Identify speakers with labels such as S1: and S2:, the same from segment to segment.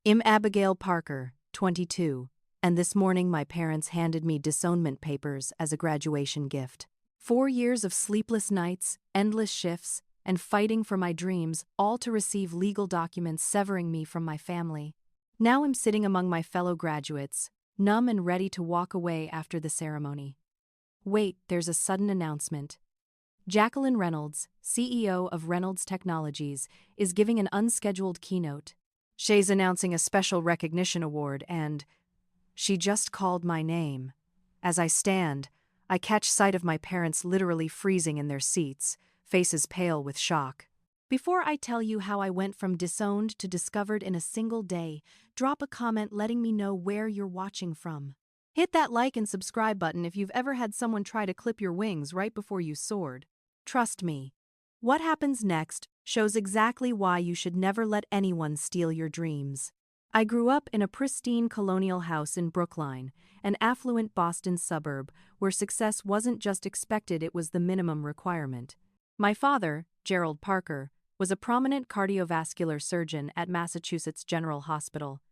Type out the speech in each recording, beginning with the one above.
S1: I'm Abigail Parker, 22, and this morning my parents handed me disownment papers as a graduation gift. 4 years of sleepless nights, endless shifts, and fighting for my dreams, all to receive legal documents severing me from my family. Now I'm sitting among my fellow graduates, numb and ready to walk away after the ceremony. Wait, there's a sudden announcement. Jacqueline Reynolds, CEO of Reynolds Technologies, is giving an unscheduled keynote. She's announcing a special recognition award and she just called my name. As I stand, I catch sight of my parents literally freezing in their seats, faces pale with shock. Before I tell you how I went from disowned to discovered in a single day, drop a comment letting me know where you're watching from. Hit that like and subscribe button if you've ever had someone try to clip your wings right before you soared. Trust me, what happens next shows exactly why you should never let anyone steal your dreams. I grew up in a pristine colonial house in Brookline, an affluent Boston suburb where success wasn't just expected, it was the minimum requirement. My father, Gerald Parker, was a prominent cardiovascular surgeon at Massachusetts General Hospital.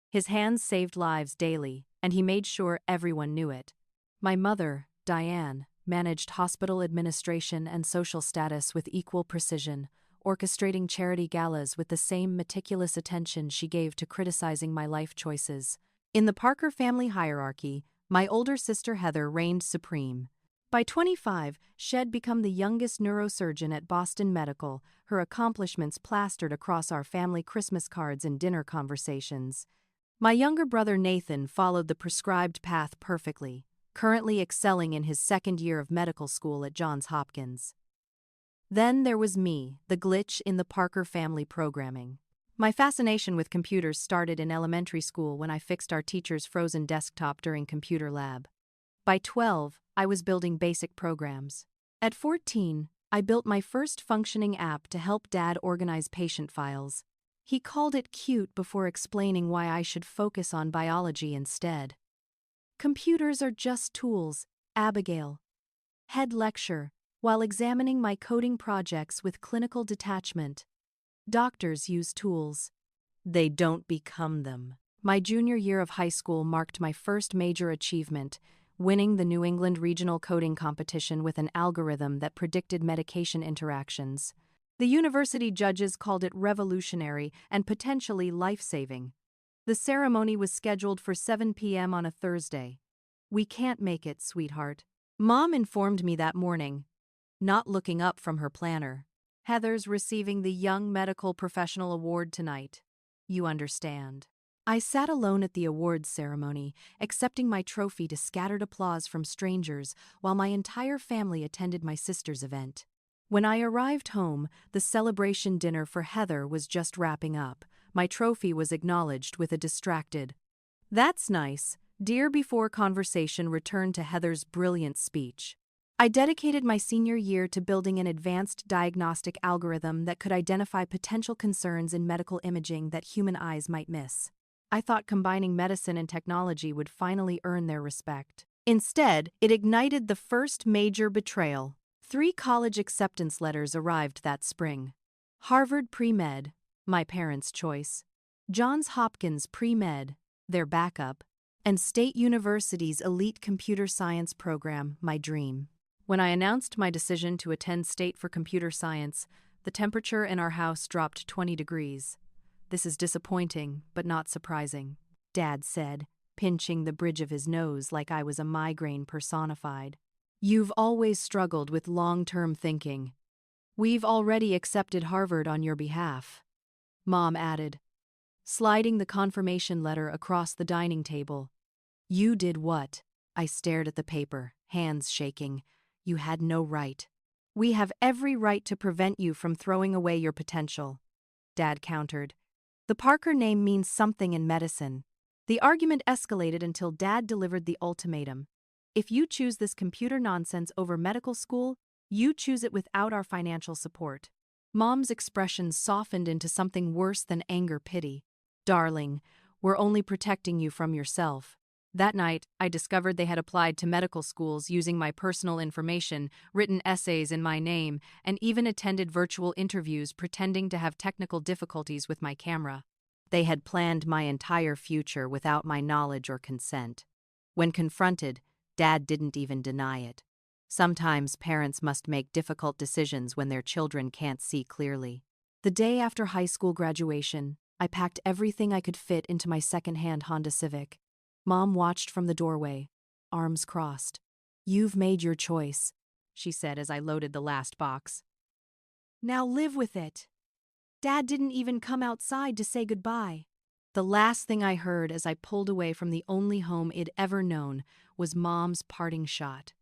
S1: His hands saved lives daily, and he made sure everyone knew it. My mother, Diane, managed hospital administration and social status with equal precision, orchestrating charity galas with the same meticulous attention she gave to criticizing my life choices. In the Parker family hierarchy, my older sister Heather reigned supreme. By 25, she'd become the youngest neurosurgeon at Boston Medical, her accomplishments plastered across our family Christmas cards and dinner conversations. My younger brother Nathan followed the prescribed path perfectly, currently excelling in his second year of medical school at Johns Hopkins. Then there was me, the glitch in the Parker family programming. My fascination with computers started in elementary school when I fixed our teacher's frozen desktop during computer lab. By 12, I was building basic programs. At 14, I built my first functioning app to help Dad organize patient files. He called it cute before explaining why I should focus on biology instead. Computers are just tools, Abigail. Head lecture, while examining my coding projects with clinical detachment. Doctors use tools. They don't become them. My junior year of high school marked my first major achievement, winning the New England Regional Coding Competition with an algorithm that predicted medication interactions. The university judges called it revolutionary and potentially life-saving. The ceremony was scheduled for 7 p.m. on a Thursday. "We can't make it, sweetheart," Mom informed me that morning, not looking up from her planner. "Heather's receiving the Young Medical Professional Award tonight. You understand." I sat alone at the awards ceremony, accepting my trophy to scattered applause from strangers while my entire family attended my sister's event. When I arrived home, the celebration dinner for Heather was just wrapping up. My trophy was acknowledged with a distracted, "That's nice, dear," before conversation returned to Heather's brilliant speech. I dedicated my senior year to building an advanced diagnostic algorithm that could identify potential concerns in medical imaging that human eyes might miss. I thought combining medicine and technology would finally earn their respect. Instead, it ignited the first major betrayal. 3 college acceptance letters arrived that spring. Harvard pre-med, my parents' choice. Johns Hopkins pre-med, their backup. And State University's elite computer science program, my dream. When I announced my decision to attend State for computer science, the temperature in our house dropped 20 degrees. "This is disappointing, but not surprising," Dad said, pinching the bridge of his nose like I was a migraine personified. "You've always struggled with long-term thinking. We've already accepted Harvard on your behalf," Mom added, sliding the confirmation letter across the dining table. "You did what?" I stared at the paper, hands shaking. "You had no right." "We have every right to prevent you from throwing away your potential," Dad countered. "The Parker name means something in medicine." The argument escalated until Dad delivered the ultimatum. "If you choose this computer nonsense over medical school, you choose it without our financial support." Mom's expression softened into something worse than anger, pity. "Darling, we're only protecting you from yourself." That night, I discovered they had applied to medical schools using my personal information, written essays in my name, and even attended virtual interviews pretending to have technical difficulties with my camera. They had planned my entire future without my knowledge or consent. When confronted, Dad didn't even deny it. Sometimes parents must make difficult decisions when their children can't see clearly. The day after high school graduation, I packed everything I could fit into my second-hand Honda Civic. Mom watched from the doorway, arms crossed. "You've made your choice," she said as I loaded the last box. "Now live with it." Dad didn't even come outside to say goodbye. The last thing I heard as I pulled away from the only home I'd ever known was Mom's parting shot.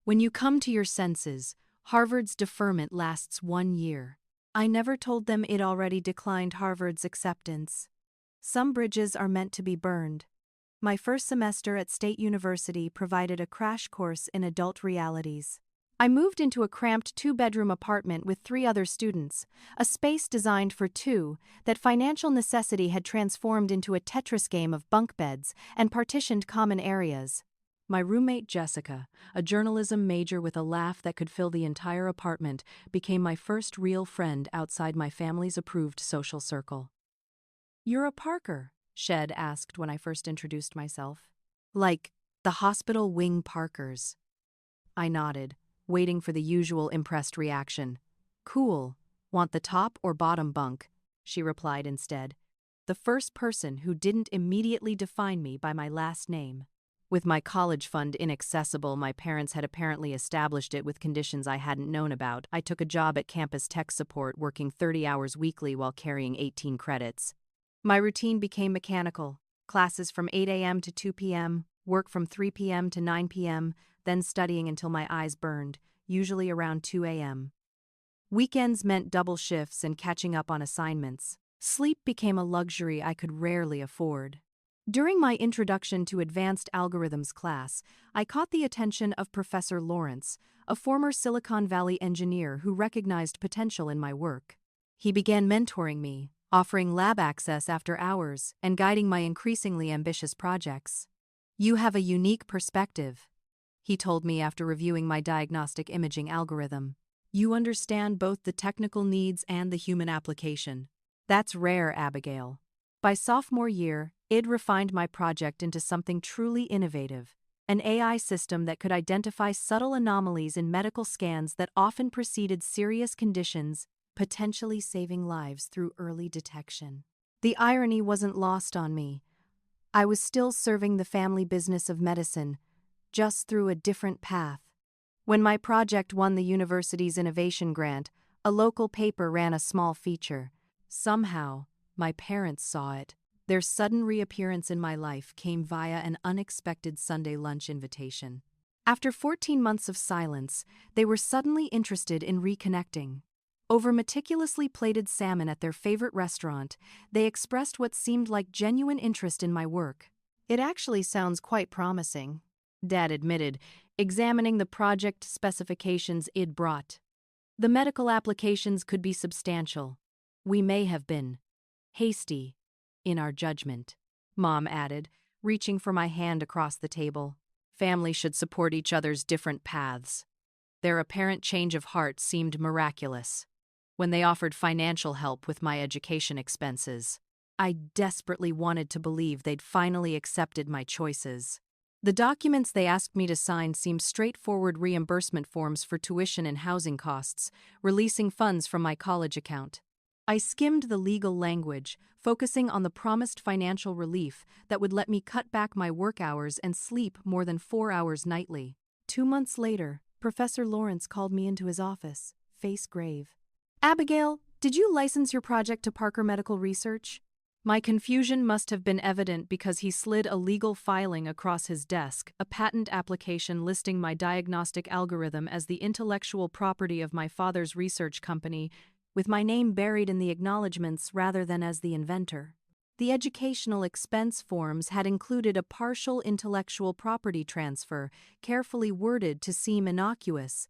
S1: "When you come to your senses, Harvard's deferment lasts 1 year." I never told them I'd already declined Harvard's acceptance. Some bridges are meant to be burned. My first semester at State University provided a crash course in adult realities. I moved into a cramped 2-bedroom apartment with 3 other students, a space designed for 2 that financial necessity had transformed into a Tetris game of bunk beds and partitioned common areas. My roommate Jessica, a journalism major with a laugh that could fill the entire apartment, became my first real friend outside my family's approved social circle. "You're a Parker?" Shed asked when I first introduced myself. "Like the hospital wing Parkers." I nodded, waiting for the usual impressed reaction. "Cool. Want the top or bottom bunk?" she replied instead. The first person who didn't immediately define me by my last name. With my college fund inaccessible, my parents had apparently established it with conditions I hadn't known about. I took a job at campus tech support, working 30 hours weekly while carrying 18 credits. My routine became mechanical. Classes from 8 a.m. to 2 p.m., work from 3 p.m. to 9 p.m., then studying until my eyes burned, usually around 2 a.m. Weekends meant double shifts and catching up on assignments. Sleep became a luxury I could rarely afford. During my Introduction to Advanced Algorithms class, I caught the attention of Professor Lawrence, a former Silicon Valley engineer who recognized potential in my work. He began mentoring me, offering lab access after hours and guiding my increasingly ambitious projects. "You have a unique perspective," he told me after reviewing my diagnostic imaging algorithm. "You understand both the technical needs and the human application. That's rare, Abigail." By sophomore year, I'd refined my project into something truly innovative, an AI system that could identify subtle anomalies in medical scans that often preceded serious conditions, potentially saving lives through early detection. The irony wasn't lost on me. I was still serving the family business of medicine, just through a different path. When my project won the university's innovation grant, a local paper ran a small feature. Somehow, my parents saw it. Their sudden reappearance in my life came via an unexpected Sunday lunch invitation. After 14 months of silence, they were suddenly interested in reconnecting. Over meticulously plated salmon at their favorite restaurant, they expressed what seemed like genuine interest in my work. "It actually sounds quite promising," Dad admitted, examining the project specifications I'd brought. "The medical applications could be substantial. We may have been hasty in our judgment," Mom added, reaching for my hand across the table. Family should support each other's different paths. Their apparent change of heart seemed miraculous. When they offered financial help with my education expenses, I desperately wanted to believe they'd finally accepted my choices. The documents they asked me to sign seemed straightforward reimbursement forms for tuition and housing costs, releasing funds from my college account. I skimmed the legal language, focusing on the promised financial relief that would let me cut back my work hours and sleep more than 4 hours nightly. 2 months later, Professor Lawrence called me into his office, face grave. "Abigail, did you license your project to Parker Medical Research?" My confusion must have been evident because he slid a legal filing across his desk, a patent application listing my diagnostic algorithm as the intellectual property of my father's research company, with my name buried in the acknowledgments rather than as the inventor. The educational expense forms had included a partial intellectual property transfer, carefully worded to seem innocuous.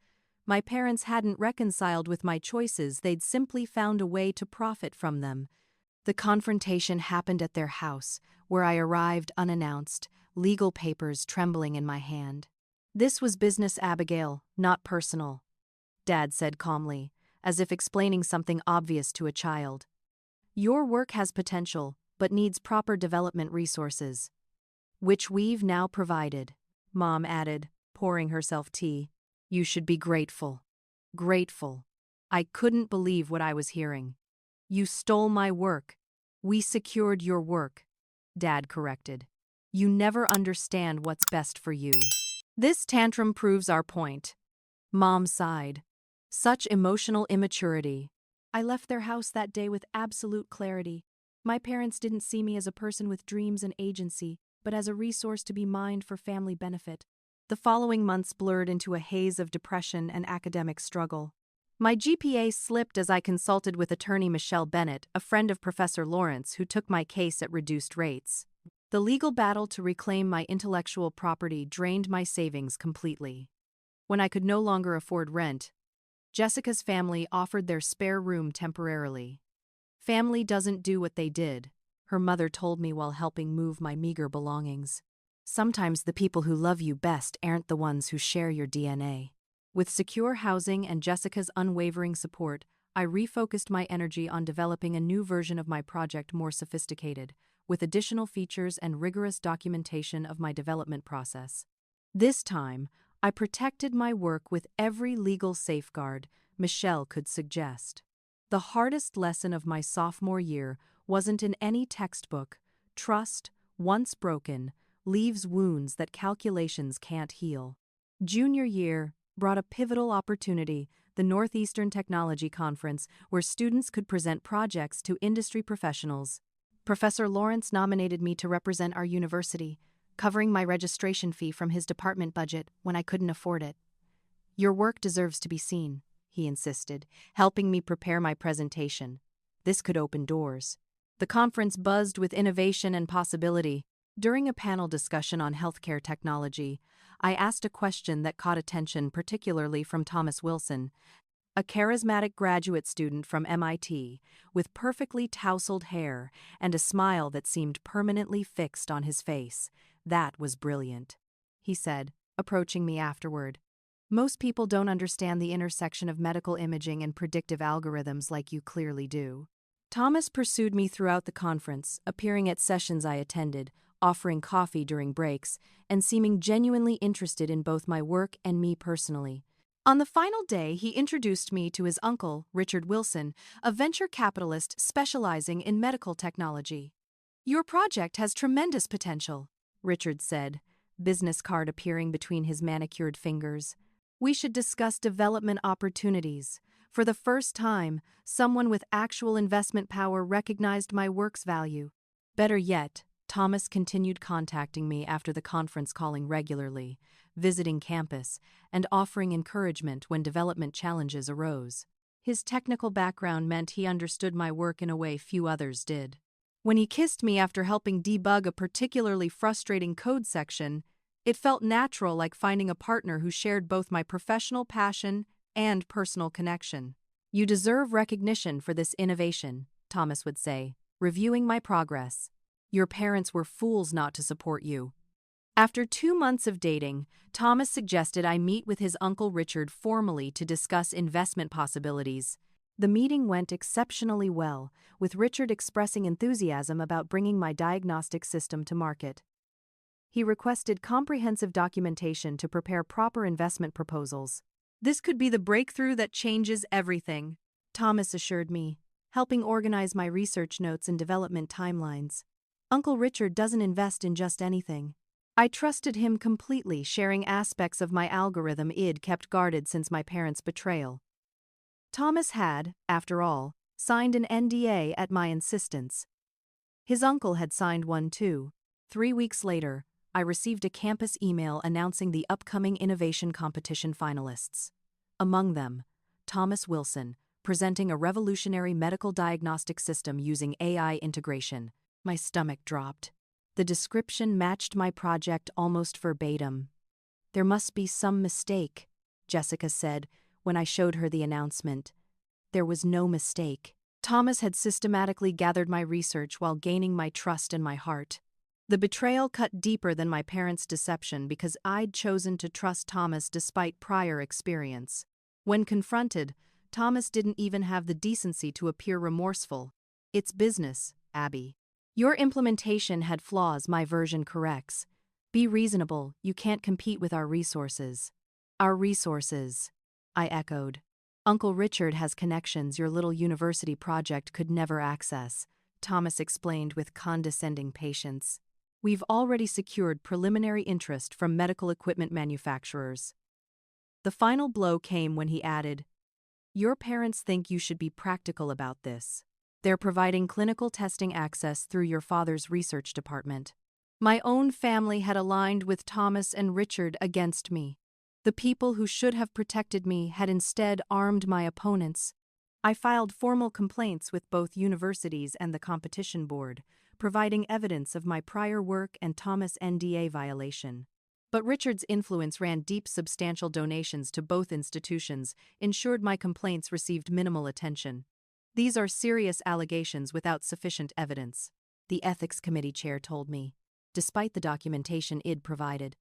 S1: My parents hadn't reconciled with my choices, they'd simply found a way to profit from them. The confrontation happened at their house, where I arrived unannounced, legal papers trembling in my hand. "This was business, Abigail, not personal," Dad said calmly, as if explaining something obvious to a child. "Your work has potential, but needs proper development resources, which we've now provided," Mom added, pouring herself tea. "You should be grateful." Grateful. I couldn't believe what I was hearing. "You stole my work." "We secured your work," Dad corrected. "You never understand what's best for you." This tantrum proves our point. Mom sighed. Such emotional immaturity. I left their house that day with absolute clarity. My parents didn't see me as a person with dreams and agency, but as a resource to be mined for family benefit. The following months blurred into a haze of depression and academic struggle. My GPA slipped as I consulted with attorney Michelle Bennett, a friend of Professor Lawrence, who took my case at reduced rates. The legal battle to reclaim my intellectual property drained my savings completely. When I could no longer afford rent, Jessica's family offered their spare room temporarily. "Family doesn't do what they did," her mother told me while helping move my meager belongings. "Sometimes the people who love you best aren't the ones who share your DNA." With secure housing and Jessica's unwavering support, I refocused my energy on developing a new version of my project, more sophisticated, with additional features and rigorous documentation of my development process. This time, I protected my work with every legal safeguard Michelle could suggest. The hardest lesson of my sophomore year wasn't in any textbook. Trust, once broken, leaves wounds that calculations can't heal. Junior year brought a pivotal opportunity, the Northeastern Technology Conference, where students could present projects to industry professionals. Professor Lawrence nominated me to represent our university, covering my registration fee from his department budget when I couldn't afford it. "Your work deserves to be seen," he insisted, helping me prepare my presentation. This could open doors. The conference buzzed with innovation and possibility. During a panel discussion on healthcare technology, I asked a question that caught attention, particularly from Thomas Wilson, a charismatic graduate student from MIT, with perfectly tousled hair and a smile that seemed permanently fixed on his face. "That was brilliant," he said, approaching me afterward. "Most people don't understand the intersection of medical imaging and predictive algorithms like you clearly do." Thomas pursued me throughout the conference, appearing at sessions I attended, offering coffee during breaks, and seeming genuinely interested in both my work and me personally. On the final day, he introduced me to his uncle, Richard Wilson, a venture capitalist specializing in medical technology. "Your project has tremendous potential," Richard said, business card appearing between his manicured fingers. "We should discuss development opportunities." For the first time, someone with actual investment power recognized my work's value. Better yet, Thomas continued contacting me after the conference, calling regularly, visiting campus, and offering encouragement when development challenges arose. His technical background meant he understood my work in a way few others did. When he kissed me after helping debug a particularly frustrating code section, it felt natural, like finding a partner who shared both my professional passion and personal connection. "You deserve recognition for this innovation," Thomas would say, reviewing my progress. "Your parents were fools not to support you." After 2 months of dating, Thomas suggested I meet with his uncle Richard formally to discuss investment possibilities. The meeting went exceptionally well, with Richard expressing enthusiasm about bringing my diagnostic system to market. He requested comprehensive documentation to prepare proper investment proposals. "This could be the breakthrough that changes everything," Thomas assured me, helping organize my research notes and development timelines. Uncle Richard doesn't invest in just anything. I trusted him completely, sharing aspects of my algorithm I'd kept guarded since my parents' betrayal. Thomas had, after all, signed an NDA at my insistence. His uncle had signed one too. 3 weeks later, I received a campus email announcing the upcoming innovation competition finalists. Among them, Thomas Wilson, presenting a revolutionary medical diagnostic system using AI integration. My stomach dropped. The description matched my project almost verbatim. "There must be some mistake," Jessica said when I showed her the announcement. There was no mistake. Thomas had systematically gathered my research while gaining my trust and my heart. The betrayal cut deeper than my parents' deception because I'd chosen to trust Thomas despite prior experience. When confronted, Thomas didn't even have the decency to appear remorseful. "It's business, Abby. Your implementation had flaws, my version corrects. Be reasonable, you can't compete with our resources. Our resources, I echoed. Uncle Richard has connections your little university project could never access, Thomas explained with condescending patience. We've already secured preliminary interest from medical equipment manufacturers. The final blow came when he added, Your parents think you should be practical about this. They're providing clinical testing access through your father's research department. My own family had aligned with Thomas and Richard against me. The people who should have protected me had instead armed my opponents. I filed formal complaints with both universities and the competition board, providing evidence of my prior work and Thomas' NDA violation. But Richard's influence ran deep. Substantial donations to both institutions ensured my complaints received minimal attention. These are serious allegations without sufficient evidence, the ethics committee chair told me, despite the documentation I'd provided.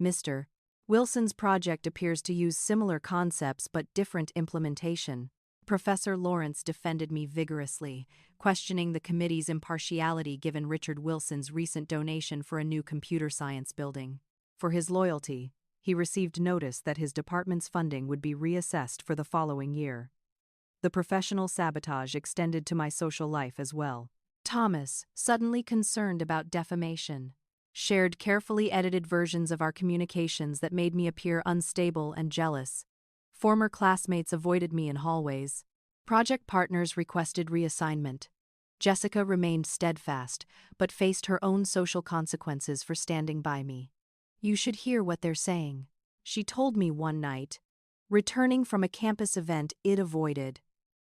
S1: Mr. Wilson's project appears to use similar concepts but different implementation. Professor Lawrence defended me vigorously, questioning the committee's impartiality given Richard Wilson's recent donation for a new computer science building. For his loyalty, he received notice that his department's funding would be reassessed for the following year. The professional sabotage extended to my social life as well. Thomas, suddenly concerned about defamation, shared carefully edited versions of our communications that made me appear unstable and jealous. Former classmates avoided me in hallways. Project partners requested reassignment. Jessica remained steadfast, but faced her own social consequences for standing by me. You should hear what they're saying, she told me one night, returning from a campus event I'd avoided.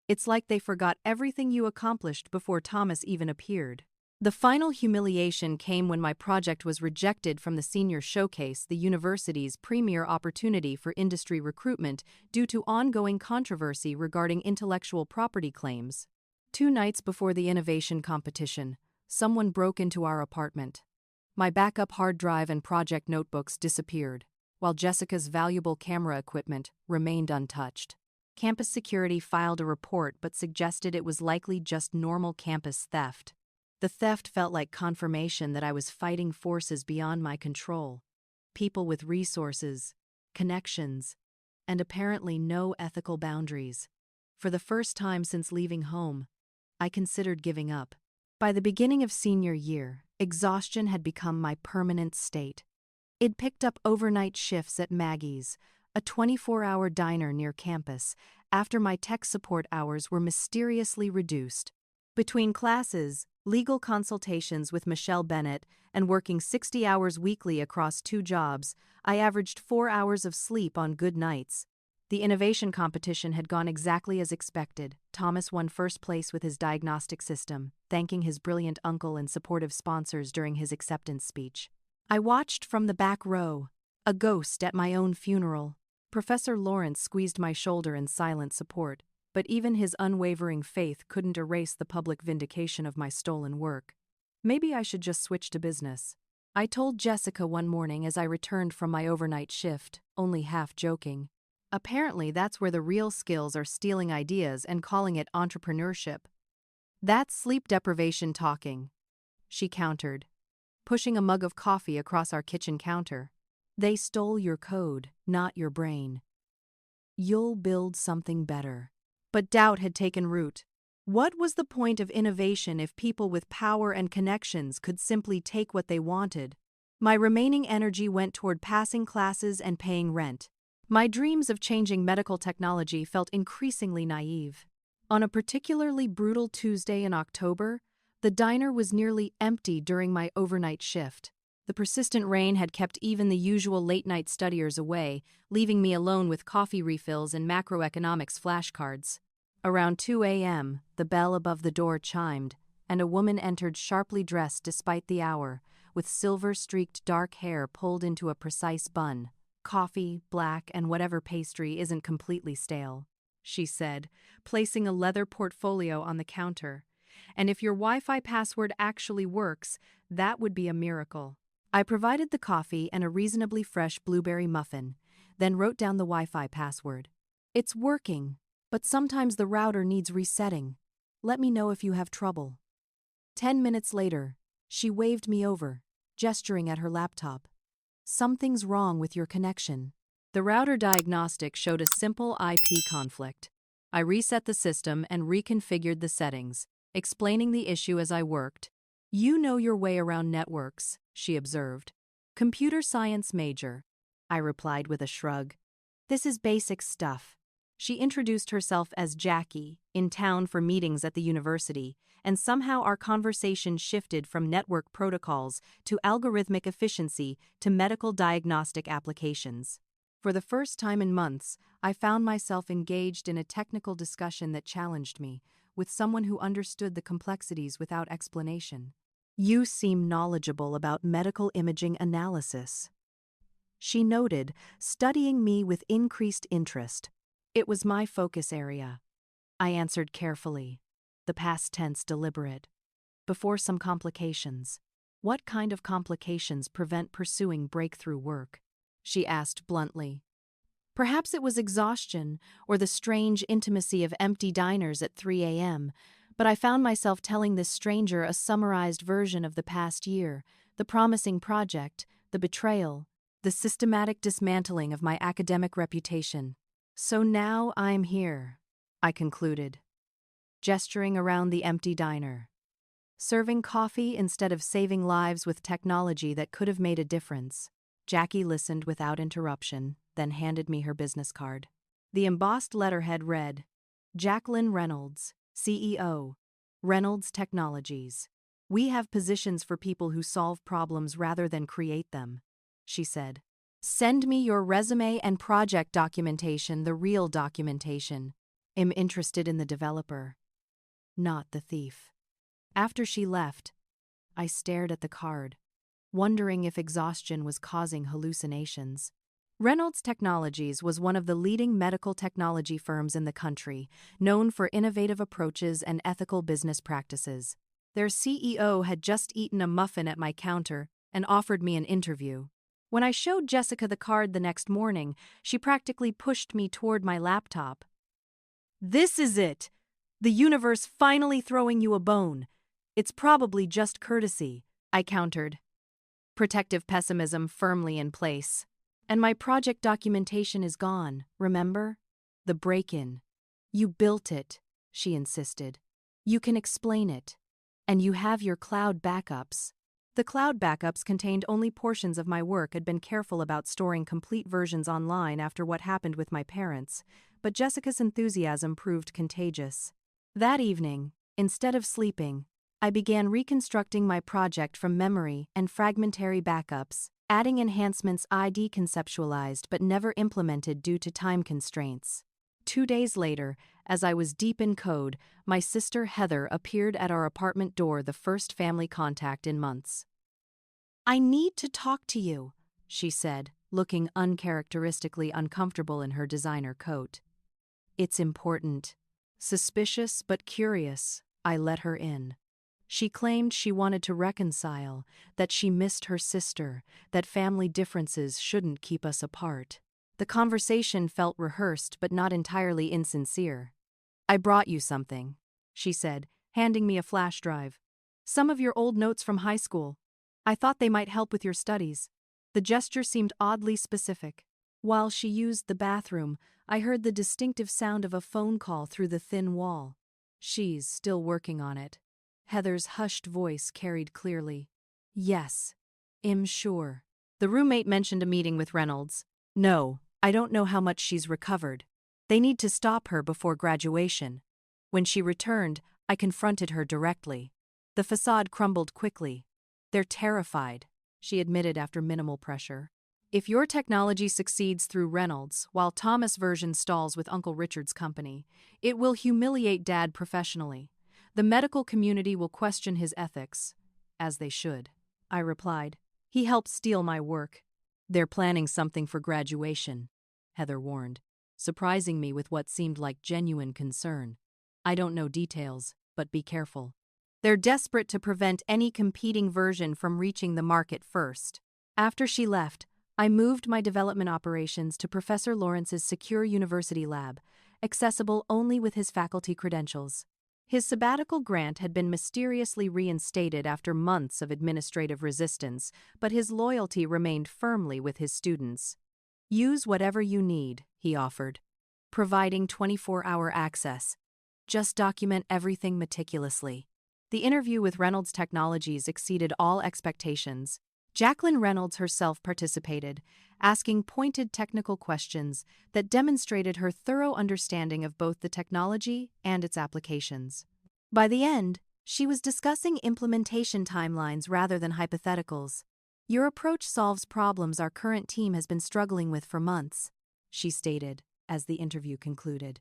S1: It's like they forgot everything you accomplished before Thomas even appeared. The final humiliation came when my project was rejected from the senior showcase, the university's premier opportunity for industry recruitment, due to ongoing controversy regarding intellectual property claims. 2 nights before the innovation competition, someone broke into our apartment. My backup hard drive and project notebooks disappeared, while Jessica's valuable camera equipment remained untouched. Campus security filed a report but suggested it was likely just normal campus theft. The theft felt like confirmation that I was fighting forces beyond my control. People with resources, connections, and apparently no ethical boundaries. For the first time since leaving home, I considered giving up. By the beginning of senior year, exhaustion had become my permanent state. I'd picked up overnight shifts at Maggie's, a 24-hour diner near campus, after my tech support hours were mysteriously reduced. Between classes, legal consultations with Michelle Bennett, and working 60 hours weekly across 2 jobs, I averaged 4 hours of sleep on good nights. The innovation competition had gone exactly as expected. Thomas won first place with his diagnostic system, thanking his brilliant uncle and supportive sponsors during his acceptance speech. I watched from the back row, a ghost at my own funeral. Professor Lawrence squeezed my shoulder in silent support, but even his unwavering faith couldn't erase the public vindication of my stolen work. Maybe I should just switch to business, I told Jessica one morning as I returned from my overnight shift, only half joking. Apparently that's where the real skills are, stealing ideas and calling it entrepreneurship. That's sleep deprivation talking, she countered, pushing a mug of coffee across our kitchen counter. They stole your code, not your brain. You'll build something better. But doubt had taken root. What was the point of innovation if people with power and connections could simply take what they wanted? My remaining energy went toward passing classes and paying rent. My dreams of changing medical technology felt increasingly naive. On a particularly brutal Tuesday in October, the diner was nearly empty during my overnight shift. The persistent rain had kept even the usual late-night studiers away, leaving me alone with coffee refills and macroeconomics flashcards. Around 2 a.m., the bell above the door chimed, and a woman entered sharply dressed despite the hour, with silver-streaked dark hair pulled into a precise bun. Coffee, black, and whatever pastry isn't completely stale, she said, placing a leather portfolio on the counter. And if your Wi-Fi password actually works, that would be a miracle. I provided the coffee and a reasonably fresh blueberry muffin, then wrote down the Wi-Fi password. It's working, but sometimes the router needs resetting. Let me know if you have trouble. 10 minutes later, She waved me over, gesturing at her laptop. Something's wrong with your connection. The router diagnostic showed a simple IP conflict. I reset the system and reconfigured the settings, explaining the issue as I worked. You know your way around networks, she observed. Computer science major, I replied with a shrug. This is basic stuff. She introduced herself as Jackie, in town for meetings at the university, and somehow our conversation shifted from network protocols to algorithmic efficiency to medical diagnostic applications. For the first time in months, I found myself engaged in a technical discussion that challenged me, with someone who understood the complexities without explanation. You seem knowledgeable about medical imaging analysis, she noted, studying me with increased interest. It was my focus area. I answered carefully, the past tense deliberate. Before some complications. What kind of complications prevent pursuing breakthrough work? She asked bluntly. Perhaps it was exhaustion or the strange intimacy of empty diners at 3 a.m., but I found myself telling this stranger a summarized version of the past year, the promising project, the betrayal, the systematic dismantling of my academic reputation. So now I'm here, I concluded, gesturing around the empty diner. Serving coffee instead of saving lives with technology that could have made a difference. Jackie listened without interruption, then handed me her business card. The embossed letterhead read, Jacqueline Reynolds, CEO, Reynolds Technologies. We have positions for people who solve problems rather than create them, she said. Send me your resume and project documentation, the real documentation. I'm interested in the developer, not the thief. After she left, I stared at the card, wondering if exhaustion was causing hallucinations. Reynolds Technologies was one of the leading medical technology firms in the country, known for innovative approaches and ethical business practices. Their CEO had just eaten a muffin at my counter and offered me an interview. When I showed Jessica the card the next morning, she practically pushed me toward my laptop. This is it! The universe finally throwing you a bone. It's probably just courtesy, I countered. Protective pessimism firmly in place. And my project documentation is gone, remember? The break-in. You built it, she insisted. You can explain it. And you have your cloud backups. The cloud backups contained only portions of my work. I'd been careful about storing complete versions online after what happened with my parents, but Jessica's enthusiasm proved contagious. That evening, instead of sleeping, I began reconstructing my project from memory and fragmentary backups, adding enhancements I'd conceptualized but never implemented due to time constraints. 2 days later, as I was deep in code, my sister Heather appeared at our apartment door, the first family contact in months. I need to talk to you, she said, looking uncharacteristically uncomfortable in her designer coat. It's important. Suspicious but curious, I let her in. She claimed she wanted to reconcile, that she missed her sister, that family differences shouldn't keep us apart. The conversation felt rehearsed but not entirely insincere. I brought you something, she said, handing me a flash drive. Some of your old notes from high school. I thought they might help with your studies. The gesture seemed oddly specific. While she used the bathroom, I heard the distinctive sound of a phone call through the thin wall. She's still working on it. Heather's hushed voice carried clearly. Yes, I'm sure. The roommate mentioned a meeting with Reynolds. No, I don't know how much she's recovered. They need to stop her before graduation. When she returned, I confronted her directly. The facade crumbled quickly. They're terrified, she admitted after minimal pressure. If your technology succeeds through Reynolds, while Thomas' version stalls with Uncle Richard's company, it will humiliate Dad professionally. The medical community will question his ethics, as they should. I replied. He helped steal my work. They're planning something for graduation, Heather warned, surprising me with what seemed like genuine concern. I don't know details, but be careful. They're desperate to prevent any competing version from reaching the market first. After she left, I moved my development operations to Professor Lawrence's secure university lab, accessible only with his faculty credentials. His sabbatical grant had been mysteriously reinstated after months of administrative resistance, but his loyalty remained firmly with his students. Use whatever you need, he offered, providing 24-hour access. Just document everything meticulously. The interview with Reynolds Technologies exceeded all expectations. Jacqueline Reynolds herself participated, asking pointed technical questions that demonstrated her thorough understanding of both the technology and its applications. By the end, she was discussing implementation timelines rather than hypotheticals. Your approach solves problems our current team has been struggling with for months, she stated as the interview concluded.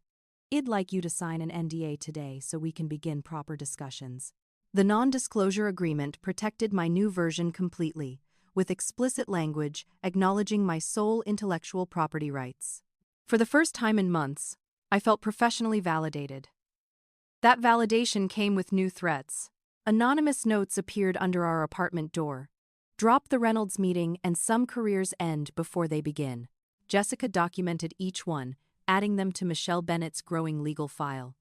S1: I'd like you to sign an NDA today so we can begin proper discussions. The non-disclosure agreement protected my new version completely, with explicit language acknowledging my sole intellectual property rights. For the first time in months, I felt professionally validated. That validation came with new threats. Anonymous notes appeared under our apartment door. Drop the Reynolds meeting and some careers end before they begin. Jessica documented each one, adding them to Michelle Bennett's growing legal file.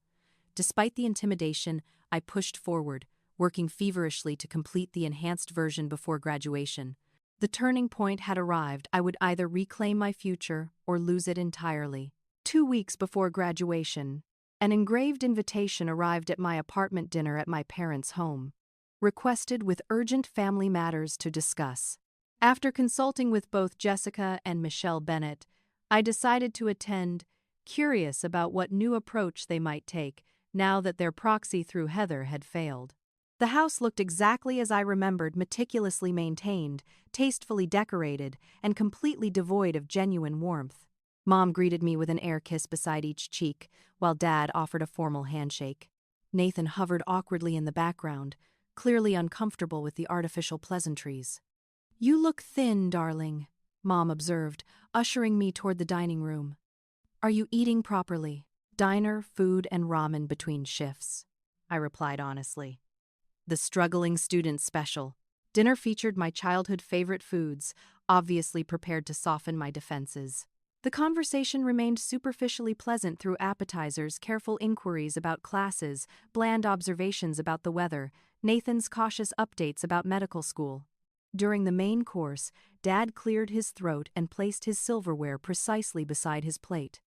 S1: Despite the intimidation, I pushed forward, working feverishly to complete the enhanced version before graduation. The turning point had arrived. I would either reclaim my future or lose it entirely. 2 weeks before graduation, an engraved invitation arrived at my apartment dinner at my parents' home, requested with urgent family matters to discuss. After consulting with both Jessica and Michelle Bennett, I decided to attend, curious about what new approach they might take now that their proxy through Heather had failed. The house looked exactly as I remembered, meticulously maintained, tastefully decorated, and completely devoid of genuine warmth. Mom greeted me with an air kiss beside each cheek, while Dad offered a formal handshake. Nathan hovered awkwardly in the background, clearly uncomfortable with the artificial pleasantries. "You look thin, darling," Mom observed, ushering me toward the dining room. "Are you eating properly?" "Diner, food, and ramen between shifts," I replied honestly. The struggling student special. Dinner featured my childhood favorite foods, obviously prepared to soften my defenses. The conversation remained superficially pleasant through appetizers, careful inquiries about classes, bland observations about the weather, Nathan's cautious updates about medical school. During the main course, Dad cleared his throat and placed his silverware precisely beside his plate.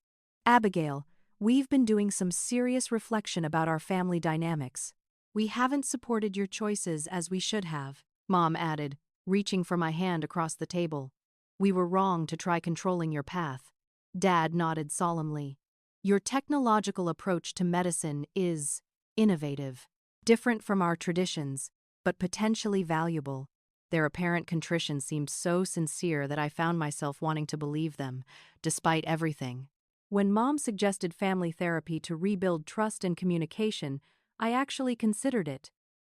S1: "Abigail, we've been doing some serious reflection about our family dynamics. We haven't supported your choices as we should have," Mom added, reaching for my hand across the table. "We were wrong to try controlling your path." Dad nodded solemnly. "Your technological approach to medicine is innovative, different from our traditions, but potentially valuable." Their apparent contrition seemed so sincere that I found myself wanting to believe them, despite everything. When Mom suggested family therapy to rebuild trust and communication, I actually considered it.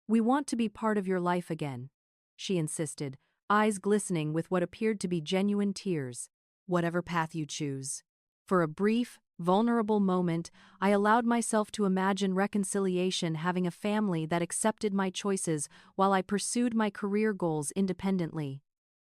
S1: "We want to be part of your life again," she insisted, eyes glistening with what appeared to be genuine tears. "Whatever path you choose." For a brief, vulnerable moment, I allowed myself to imagine reconciliation, having a family that accepted my choices while I pursued my career goals independently.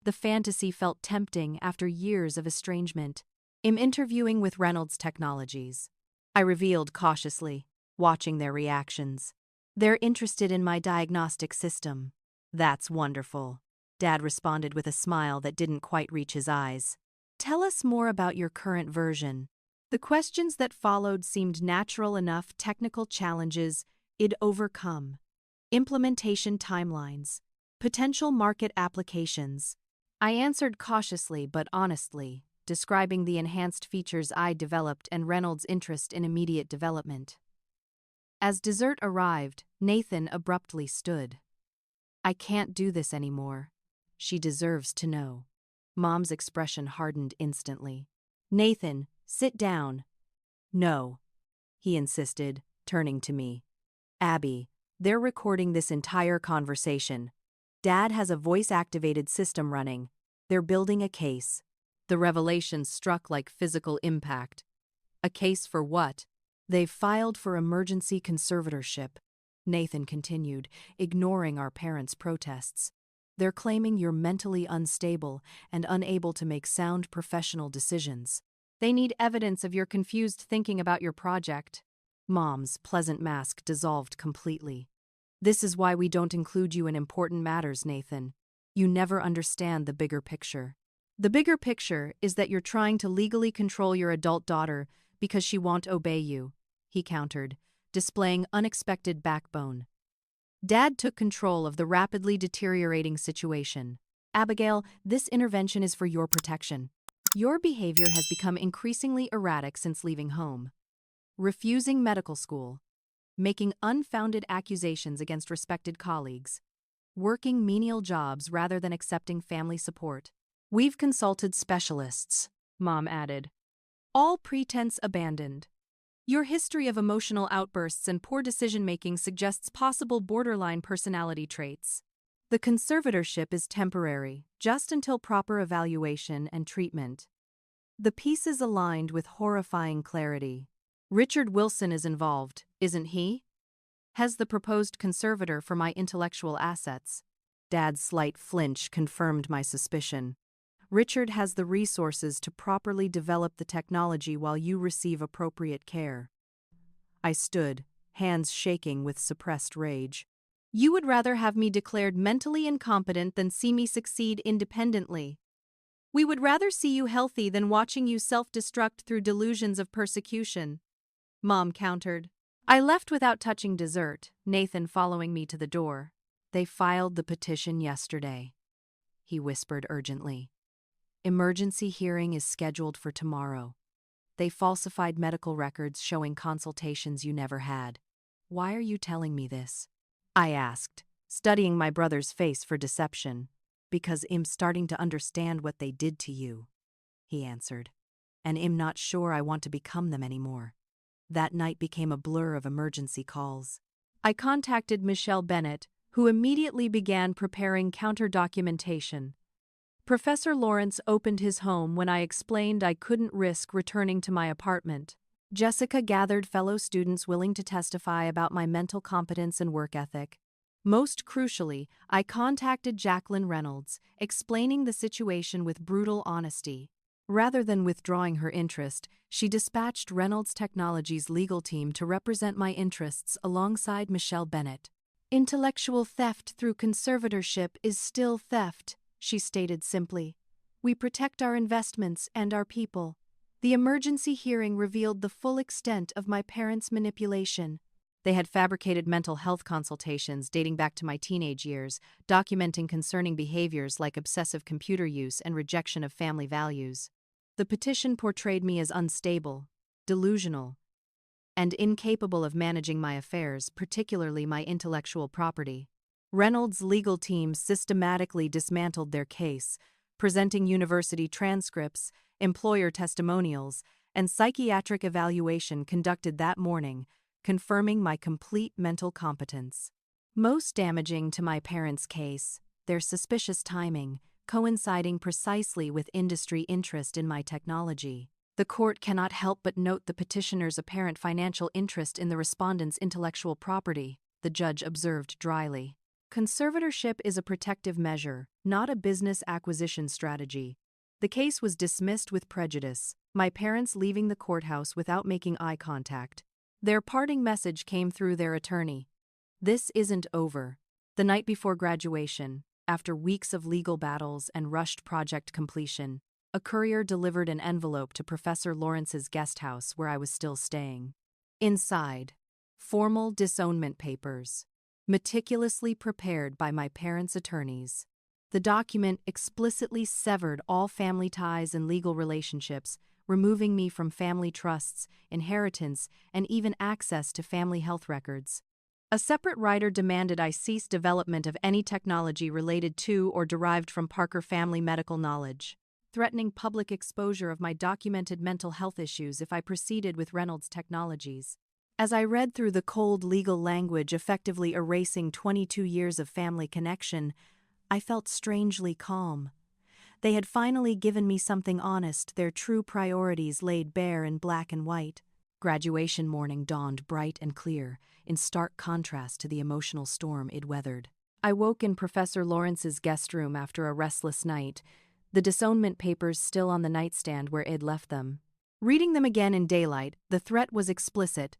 S1: The fantasy felt tempting after years of estrangement. "I'm interviewing with Reynolds Technologies," I revealed cautiously, watching their reactions. "They're interested in my diagnostic system." "That's wonderful," Dad responded with a smile that didn't quite reach his eyes. "Tell us more about your current version." The questions that followed seemed natural enough. Technical challenges I'd overcome, implementation timelines, potential market applications. I answered cautiously but honestly, describing the enhanced features I developed and Reynolds' interest in immediate development. As dessert arrived, Nathan abruptly stood. "I can't do this anymore. She deserves to know." Mom's expression hardened instantly. "Nathan, sit down." "No," he insisted, turning to me. "Abby, they're recording this entire conversation. Dad has a voice-activated system running. They're building a case." The revelation struck like physical impact. "A case for what?" "They've filed for emergency conservatorship," Nathan continued, ignoring our parents' protests. "They're claiming you're mentally unstable and unable to make sound professional decisions. They need evidence of your confused thinking about your project." Mom's pleasant mask dissolved completely. This is why we don't include you in important matters, Nathan. You never understand the bigger picture. The bigger picture is that you're trying to legally control your adult daughter because she won't obey you, he countered, displaying unexpected backbone. Dad took control of the rapidly deteriorating situation. Abigail, this intervention is for your protection. Your behavior has become increasingly erratic since leaving home. Refusing medical school, making unfounded accusations against respected colleagues, working menial jobs rather than accepting family support. We've consulted specialists, Mom added. All pretense abandoned. Your history of emotional outbursts and poor decision-making suggests possible borderline personality traits. The conservatorship is temporary, just until proper evaluation and treatment. The pieces aligned with horrifying clarity. Richard Wilson is involved, isn't he? Has the proposed conservator for my intellectual assets. Dad's slight flinch confirmed my suspicion. Richard has the resources to properly develop the technology while you receive appropriate care. I stood, hands shaking with suppressed rage. You would rather have me declared mentally incompetent than see me succeed independently. We would rather see you healthy than watching you self-destruct through delusions of persecution, Mom countered. I left without touching dessert, Nathan following me to the door. They filed the petition yesterday, he whispered urgently. Emergency hearing is scheduled for tomorrow. They falsified medical records showing consultations you never had. Why are you telling me this? I asked, studying my brother's face for deception. Because I'm starting to understand what they did to you, he answered. And I'm not sure I want to become them anymore. That night became a blur of emergency calls. I contacted Michelle Bennett, who immediately began preparing counter-documentation. Professor Lawrence opened his home when I explained I couldn't risk returning to my apartment. Jessica gathered fellow students willing to testify about my mental competence and work ethic. Most crucially, I contacted Jacqueline Reynolds, explaining the situation with brutal honesty. Rather than withdrawing her interest, she dispatched Reynolds Technologies' legal team to represent my interests alongside Michelle Bennett. Intellectual theft through conservatorship is still theft, she stated simply. We protect our investments and our people. The emergency hearing revealed the full extent of my parents' manipulation. They had fabricated mental health consultations dating back to my teenage years, documenting concerning behaviors like obsessive computer use and rejection of family values. The petition portrayed me as unstable, delusional, and incapable of managing my affairs, particularly my intellectual property. Reynolds' legal team systematically dismantled their case, presenting university transcripts, employer testimonials, and psychiatric evaluation conducted that morning, confirming my complete mental competence. Most damaging to my parents' case, their suspicious timing, coinciding precisely with industry interest in my technology. The court cannot help but note the petitioner's apparent financial interest in the respondent's intellectual property, the judge observed dryly. Conservatorship is a protective measure, not a business acquisition strategy. The case was dismissed with prejudice, my parents leaving the courthouse without making eye contact. Their parting message came through their attorney. This isn't over. The night before graduation, after weeks of legal battles and rushed project completion, a courier delivered an envelope to Professor Lawrence's guest house where I was still staying. Inside, formal disownment papers, meticulously prepared by my parents' attorneys. The document explicitly severed all family ties and legal relationships, removing me from family trusts, inheritance, and even access to family health records. A separate writer demanded I cease development of any technology related to or derived from Parker family medical knowledge, threatening public exposure of my documented mental health issues if I proceeded with Reynolds Technologies. As I read through the cold legal language effectively erasing 22 years of family connection, I felt strangely calm. They had finally given me something honest, their true priorities laid bare in black and white. Graduation morning dawned bright and clear, in stark contrast to the emotional storm it weathered. I woke in Professor Lawrence's guest room after a restless night, the disownment papers still on the nightstand where I'd left them. Reading them again in daylight, the threat was explicit.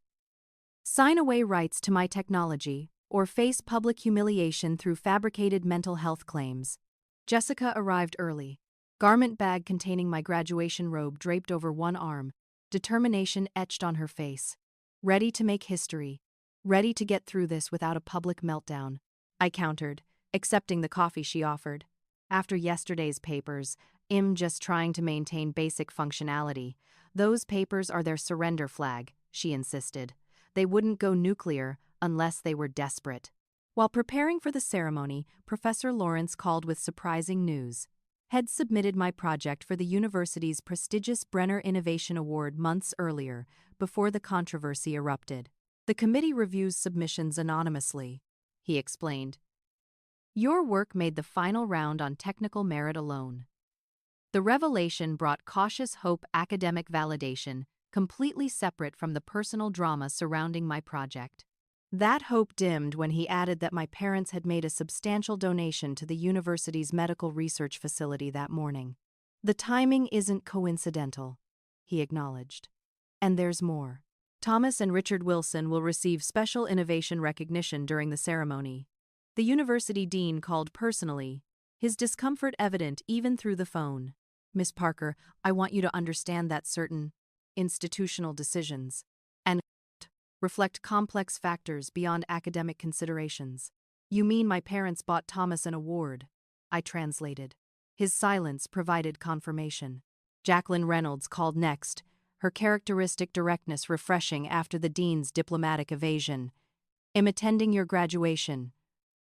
S1: Sign away rights to my technology, or face public humiliation through fabricated mental health claims. Jessica arrived early. Garment bag containing my graduation robe draped over one arm, determination etched on her face. Ready to make history. Ready to get through this without a public meltdown. I countered, accepting the coffee she offered. After yesterday's papers, I'm just trying to maintain basic functionality. Those papers are their surrender flag, she insisted. They wouldn't go nuclear unless they were desperate. While preparing for the ceremony, Professor Lawrence called with surprising news. Had submitted my project for the university's prestigious Brenner Innovation Award months earlier, before the controversy erupted. The committee reviews submissions anonymously, he explained. Your work made the final round on technical merit alone. The revelation brought cautious hope academic validation, completely separate from the personal drama surrounding my project. That hope dimmed when he added that my parents had made a substantial donation to the university's medical research facility that morning. The timing isn't coincidental, he acknowledged. And there's more. Thomas and Richard Wilson will receive special innovation recognition during the ceremony. The university dean called personally, his discomfort evident even through the phone. Miss Parker, I want you to understand that certain institutional decisions and reflect complex factors beyond academic considerations. You mean my parents bought Thomas an award? I translated. His silence provided confirmation. Jacqueline Reynolds called next, her characteristic directness refreshing after the dean's diplomatic evasion. I'm attending your graduation.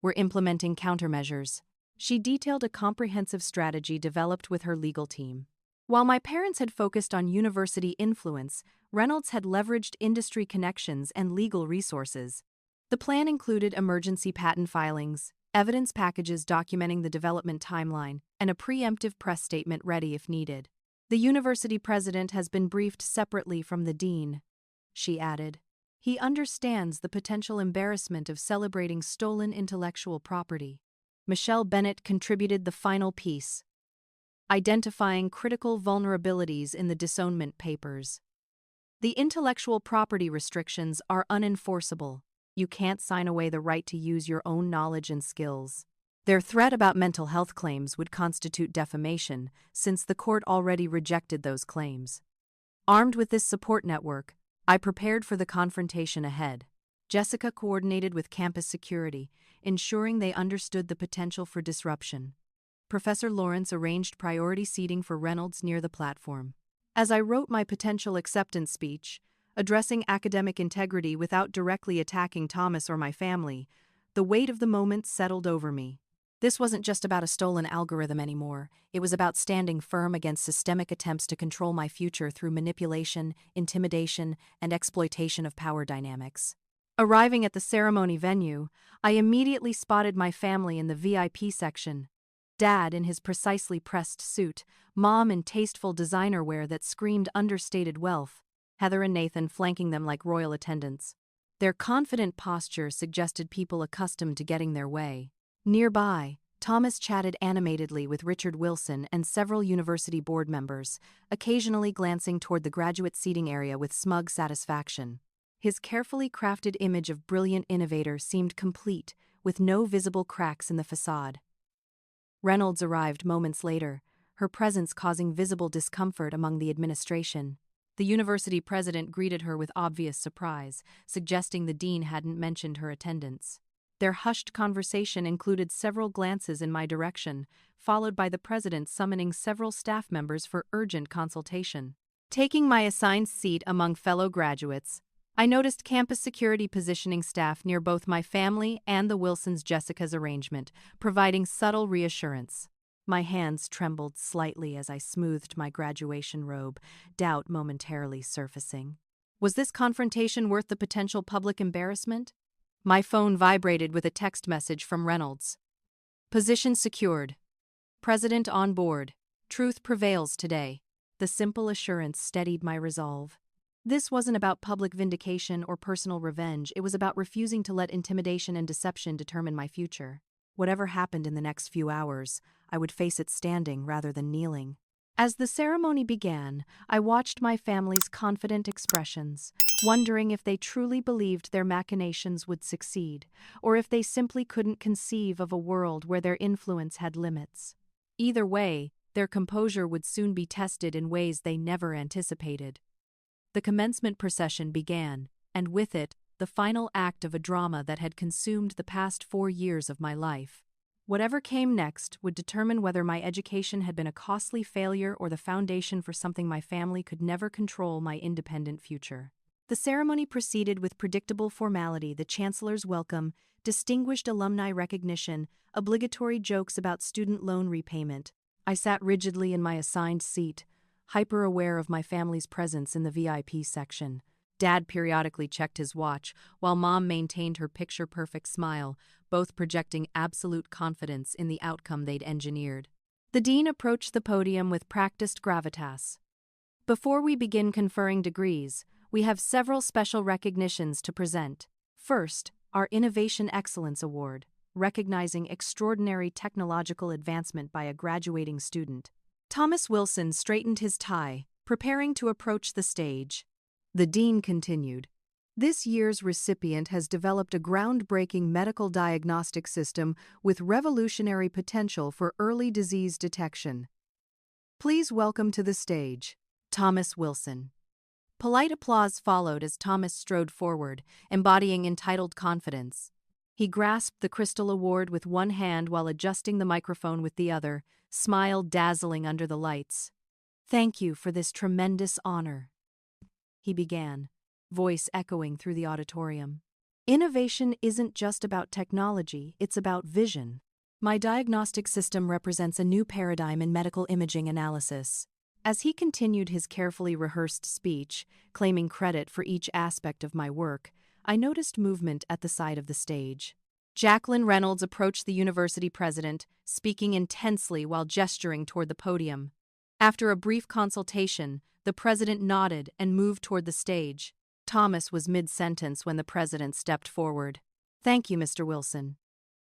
S1: We're implementing countermeasures. She detailed a comprehensive strategy developed with her legal team. While my parents had focused on university influence, Reynolds had leveraged industry connections and legal resources. The plan included emergency patent filings, evidence packages documenting the development timeline, and a preemptive press statement ready if needed. The university president has been briefed separately from the dean, she added. He understands the potential embarrassment of celebrating stolen intellectual property. Michelle Bennett contributed the final piece, identifying critical vulnerabilities in the Disownment papers. The intellectual property restrictions are unenforceable. You can't sign away the right to use your own knowledge and skills. Their threat about mental health claims would constitute defamation, since the court already rejected those claims. Armed with this support network, I prepared for the confrontation ahead. Jessica coordinated with campus security, ensuring they understood the potential for disruption. Professor Lawrence arranged priority seating for Reynolds near the platform. As I wrote my potential acceptance speech, addressing academic integrity without directly attacking Thomas or my family, the weight of the moment settled over me. This wasn't just about a stolen algorithm anymore. It was about standing firm against systemic attempts to control my future through manipulation, intimidation, and exploitation of power dynamics. Arriving at the ceremony venue, I immediately spotted my family in the VIP section. Dad in his precisely pressed suit, Mom in tasteful designer wear that screamed understated wealth, Heather and Nathan flanking them like royal attendants. Their confident posture suggested people accustomed to getting their way. Nearby, Thomas chatted animatedly with Richard Wilson and several university board members, occasionally glancing toward the graduate seating area with smug satisfaction. His carefully crafted image of brilliant innovator seemed complete, with no visible cracks in the facade. Reynolds arrived moments later, her presence causing visible discomfort among the administration. The university president greeted her with obvious surprise, suggesting the dean hadn't mentioned her attendance. Their hushed conversation included several glances in my direction, followed by the president summoning several staff members for urgent consultation. Taking my assigned seat among fellow graduates, I noticed campus security positioning staff near both my family and the Wilsons' Jessica's arrangement, providing subtle reassurance. My hands trembled slightly as I smoothed my graduation robe, doubt momentarily surfacing. Was this confrontation worth the potential public embarrassment? My phone vibrated with a text message from Reynolds. Position secured. President on board. Truth prevails today. The simple assurance steadied my resolve. This wasn't about public vindication or personal revenge, it was about refusing to let intimidation and deception determine my future. Whatever happened in the next few hours, I would face it standing rather than kneeling. As the ceremony began, I watched my family's confident expressions. wondering if they truly believed their machinations would succeed, or if they simply couldn't conceive of a world where their influence had limits. Either way, their composure would soon be tested in ways they never anticipated. The commencement procession began, and with it, the final act of a drama that had consumed the past 4 years of my life. Whatever came next would determine whether my education had been a costly failure or the foundation for something my family could never control: my independent future. The ceremony proceeded with predictable formality: the chancellor's welcome, distinguished alumni recognition, obligatory jokes about student loan repayment. I sat rigidly in my assigned seat, hyper-aware of my family's presence in the VIP section. Dad periodically checked his watch, while Mom maintained her picture-perfect smile, both projecting absolute confidence in the outcome they'd engineered. The dean approached the podium with practiced gravitas. Before we begin conferring degrees, we have several special recognitions to present. First, our Innovation Excellence Award, recognizing extraordinary technological advancement by a graduating student. Thomas Wilson straightened his tie, preparing to approach the stage. The dean continued, "This year's recipient has developed a groundbreaking medical diagnostic system with revolutionary potential for early disease detection. Please welcome to the stage, Thomas Wilson." Polite applause followed as Thomas strode forward, embodying entitled confidence. He grasped the crystal award with one hand while adjusting the microphone with the other, smile dazzling under the lights. "Thank you for this tremendous honor," he began, voice echoing through the auditorium. "Innovation isn't just about technology, it's about vision. My diagnostic system represents a new paradigm in medical imaging analysis." As he continued his carefully rehearsed speech, claiming credit for each aspect of my work, I noticed movement at the side of the stage. Jacqueline Reynolds approached the university president, speaking intensely while gesturing toward the podium. After a brief consultation, the president nodded and moved toward the stage. Thomas was mid-sentence when the president stepped forward. "Thank you, Mr. Wilson.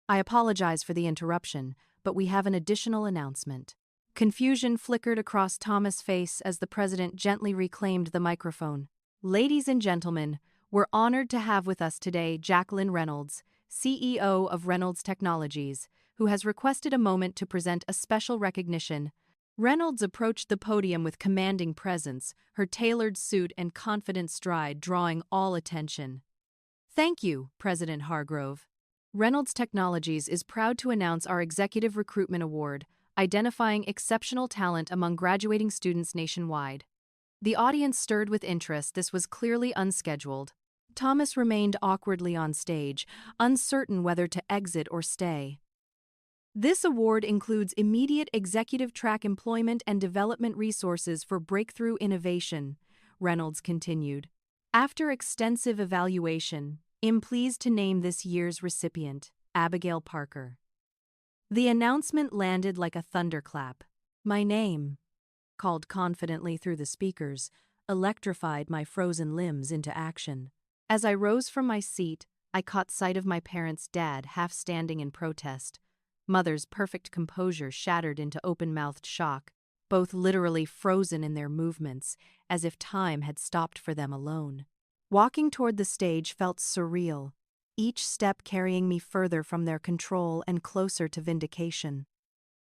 S1: I apologize for the interruption, but we have an additional announcement." Confusion flickered across Thomas' face as the president gently reclaimed the microphone. "Ladies and gentlemen, we're honored to have with us today Jacqueline Reynolds, CEO of Reynolds Technologies, who has requested a moment to present a special recognition." Reynolds approached the podium with commanding presence, her tailored suit and confident stride drawing all attention. "Thank you, President Hargrove. Reynolds Technologies is proud to announce our Executive Recruitment Award, identifying exceptional talent among graduating students nationwide." The audience stirred with interest. This was clearly unscheduled. Thomas remained awkwardly on stage, uncertain whether to exit or stay. "This award includes immediate executive track employment and development resources for breakthrough innovation," Reynolds continued. "After extensive evaluation, I'm pleased to name this year's recipient, Abigail Parker." The announcement landed like a thunderclap. "My name," called confidently through the speakers, electrified my frozen limbs into action. As I rose from my seat, I caught sight of my parents' dad half standing in protest. Mother's perfect composure shattered into open-mouthed shock, both literally frozen in their movements, as if time had stopped for them alone. Walking toward the stage felt surreal, each step carrying me further from their control and closer to vindication.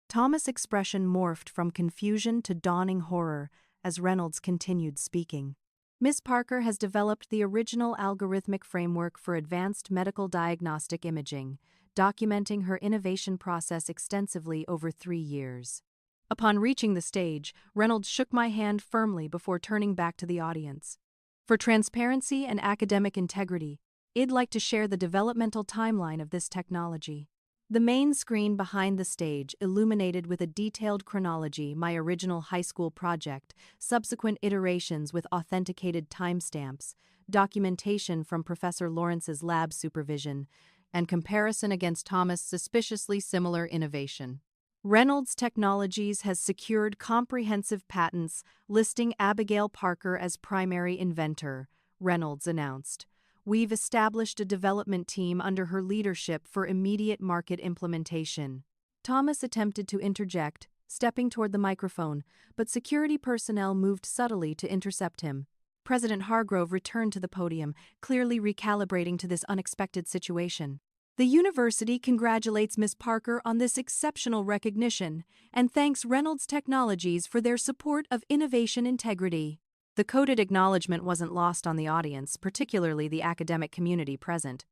S1: Thomas' expression morphed from confusion to dawning horror as Reynolds continued speaking. "Ms. Parker has developed the original algorithmic framework for advanced medical diagnostic imaging, documenting her innovation process extensively over 3 years." Upon reaching the stage, Reynolds shook my hand firmly before turning back to the audience. "For transparency and academic integrity, I'd like to share the developmental timeline of this technology." The main screen behind the stage illuminated with a detailed chronology my original high school project, subsequent iterations with authenticated timestamps, documentation from Professor Lawrence's lab supervision, and comparison against Thomas' suspiciously similar innovation. Reynolds Technologies has secured comprehensive patents listing Abigail Parker as primary inventor, Reynolds announced. "We've established a development team under her leadership for immediate market implementation." Thomas attempted to interject, stepping toward the microphone, but security personnel moved subtly to intercept him. President Hargrove returned to the podium, clearly recalibrating to this unexpected situation. The university congratulates Ms. Parker on this exceptional recognition and thanks Reynolds Technologies for their support of innovation integrity. The coded acknowledgement wasn't lost on the audience, particularly the academic community present.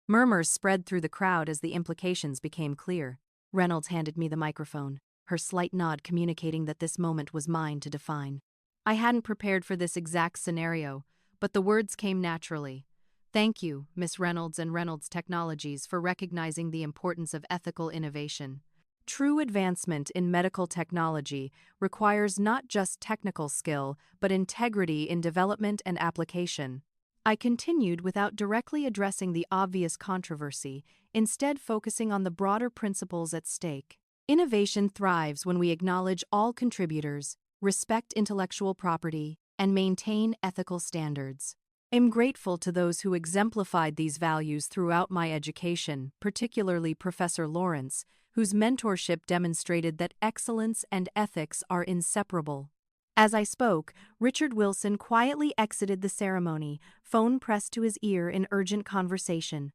S1: Murmurs spread through the crowd as the implications became clear. Reynolds handed me the microphone, her slight nod communicating that this moment was mine to define. I hadn't prepared for this exact scenario, but the words came naturally. Thank you, Ms. Reynolds and Reynolds Technologies, for recognizing the importance of ethical innovation. True advancement in medical technology requires not just technical skill, but integrity in development and application. I continued without directly addressing the obvious controversy, instead focusing on the broader principles at stake. Innovation thrives when we acknowledge all contributors, respect intellectual property, and maintain ethical standards. I'm grateful to those who exemplified these values throughout my education, particularly Professor Lawrence, whose mentorship demonstrated that excellence and ethics are inseparable. As I spoke, Richard Wilson quietly exited the ceremony, phone pressed to his ear in urgent conversation.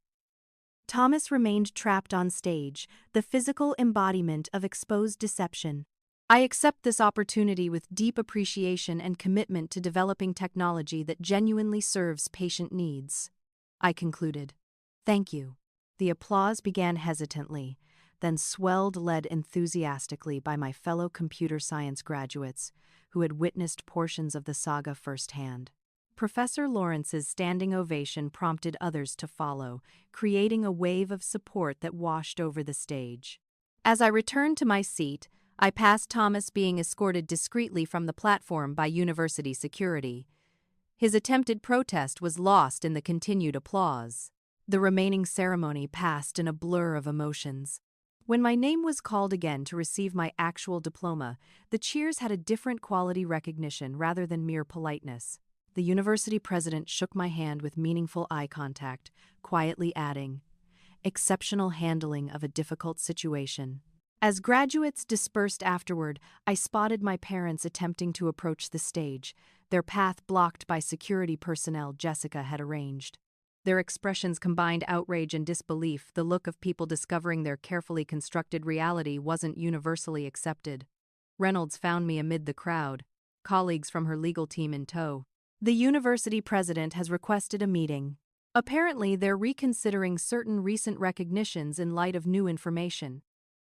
S1: Thomas remained trapped on stage, the physical embodiment of exposed deception. I accept this opportunity with deep appreciation and commitment to developing technology that genuinely serves patient needs. I concluded. Thank you. The applause began hesitantly, then swelled led enthusiastically by my fellow computer science graduates who had witnessed portions of the saga firsthand. Professor Lawrence's standing ovation prompted others to follow, creating a wave of support that washed over the stage. As I returned to my seat, I passed Thomas being escorted discreetly from the platform by university security. His attempted protest was lost in the continued applause. The remaining ceremony passed in a blur of emotions. When my name was called again to receive my actual diploma, the cheers had a different quality recognition rather than mere politeness. The university president shook my hand with meaningful eye contact, quietly adding, "Exceptional handling of a difficult situation." As graduates dispersed afterward, I spotted my parents attempting to approach the stage, their path blocked by security personnel Jessica had arranged. Their expressions combined outrage and disbelief, the look of people discovering their carefully constructed reality wasn't universally accepted. Reynolds found me amid the crowd, colleagues from her legal team in tow. The university president has requested a meeting. Apparently, they're reconsidering certain recent recognitions in light of new information.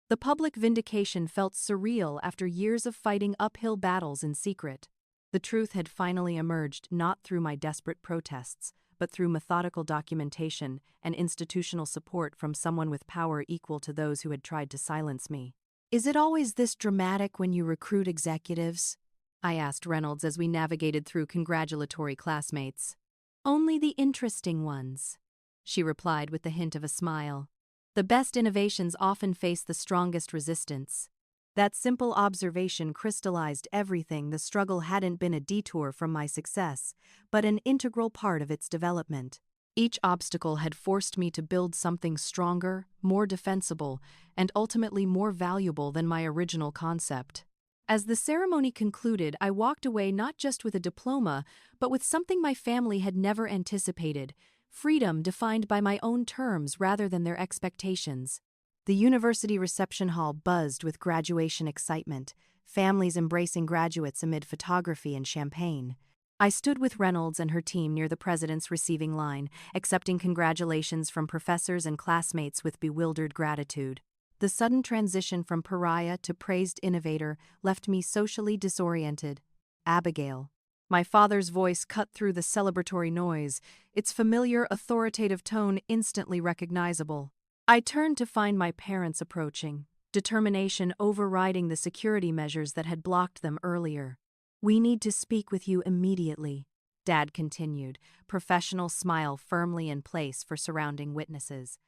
S1: The public vindication felt surreal after years of fighting uphill battles in secret. The truth had finally emerged not through my desperate protests, but through methodical documentation and institutional support from someone with power equal to those who had tried to silence me. "Is it always this dramatic when you recruit executives?" I asked Reynolds as we navigated through congratulatory classmates. "Only the interesting ones," she replied with the hint of a smile. "The best innovations often face the strongest resistance." That simple observation crystallized everything. The struggle hadn't been a detour from my success, but an integral part of its development. Each obstacle had forced me to build something stronger, more defensible, and ultimately more valuable than my original concept. As the ceremony concluded, I walked away not just with a diploma, but with something my family had never anticipated: freedom defined by my own terms rather than their expectations. The university reception hall buzzed with graduation excitement, families embracing graduates amid photography and champagne. I stood with Reynolds and her team near the president's receiving line, accepting congratulations from professors and classmates with bewildered gratitude. The sudden transition from pariah to praised innovator left me socially disoriented. "Abigail." My father's voice cut through the celebratory noise, its familiar, authoritative tone instantly recognizable. I turned to find my parents approaching, determination overriding the security measures that had blocked them earlier. "We need to speak with you immediately," Dad continued, professional smile firmly in place for surrounding witnesses.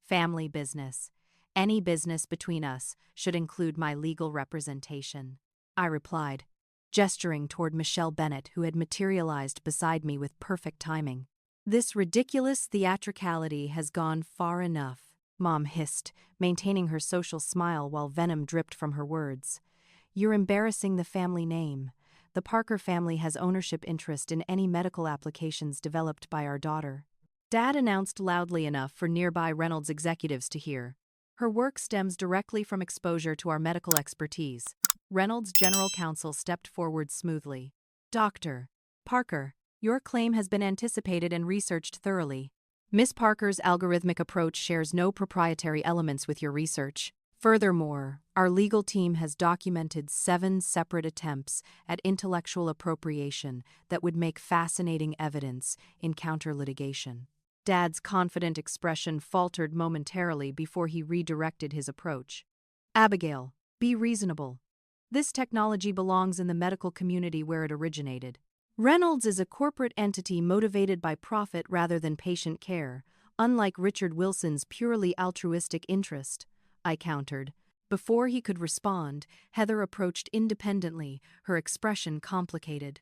S1: "Family business. Any business between us should include my legal representation," I replied, gesturing toward Michelle Bennett, who had materialized beside me with perfect timing. "This ridiculous theatricality has gone far enough," Mom hissed, maintaining her social smile while venom dripped from her words. "You're embarrassing the family name. the Parker family has ownership interest in any medical applications developed by our daughter. Dad announced loudly enough for nearby Reynolds executives to hear. Her work stems directly from exposure to our medical expertise. Reynolds' general counsel stepped forward smoothly. Dr. Parker, your claim has been anticipated and researched thoroughly. Miss Parker's algorithmic approach shares no proprietary elements with your research. Furthermore, our legal team has documented 7 separate attempts at intellectual appropriation that would make fascinating evidence in counter-litigation. Dad's confident expression faltered momentarily before he redirected his approach. Abigail, be reasonable. This technology belongs in the medical community where it originated. Reynolds is a corporate entity motivated by profit rather than patient care, unlike Richard Wilson's purely altruistic interest, I countered. Before he could respond, Heather approached independently, her expression complicated.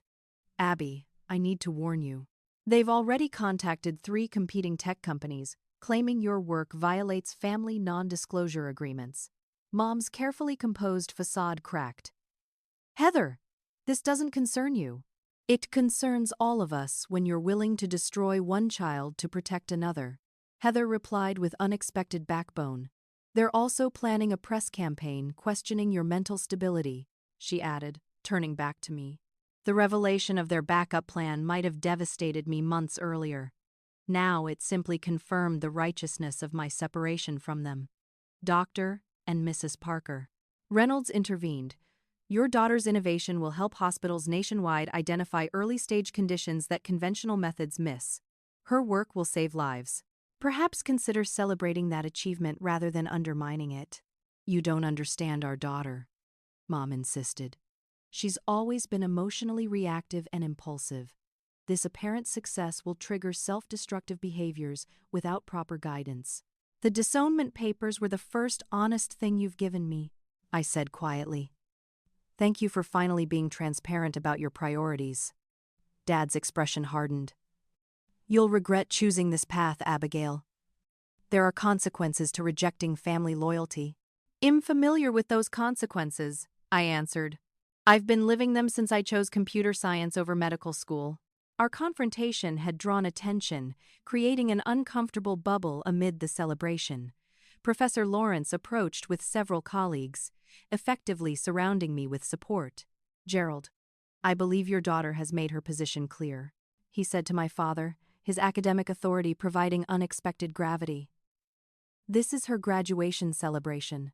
S1: Abby, I need to warn you. They've already contacted 3 competing tech companies, claiming your work violates family non-disclosure agreements. Mom's carefully composed facade cracked. Heather, this doesn't concern you. It concerns all of us when you're willing to destroy one child to protect another. Heather replied with unexpected backbone. They're also planning a press campaign questioning your mental stability, she added, turning back to me. The revelation of their backup plan might have devastated me months earlier. Now it simply confirmed the righteousness of my separation from them. Dr. and Mrs. Parker. Reynolds intervened. Your daughter's innovation will help hospitals nationwide identify early-stage conditions that conventional methods miss. Her work will save lives. Perhaps consider celebrating that achievement rather than undermining it. You don't understand our daughter, Mom insisted. She's always been emotionally reactive and impulsive. This apparent success will trigger self-destructive behaviors without proper guidance. The disownment papers were the first honest thing you've given me, I said quietly. Thank you for finally being transparent about your priorities. Dad's expression hardened. You'll regret choosing this path, Abigail. There are consequences to rejecting family loyalty. I'm familiar with those consequences, I answered. I've been living them since I chose computer science over medical school. Our confrontation had drawn attention, creating an uncomfortable bubble amid the celebration. Professor Lawrence approached with several colleagues, effectively surrounding me with support. Gerald, I believe your daughter has made her position clear, he said to my father, his academic authority providing unexpected gravity. This is her graduation celebration.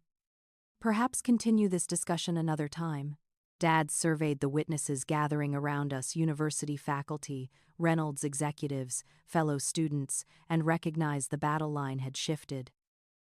S1: Perhaps continue this discussion another time. Dad surveyed the witnesses gathering around us, university faculty, Reynolds executives, fellow students, and recognized the battle line had shifted.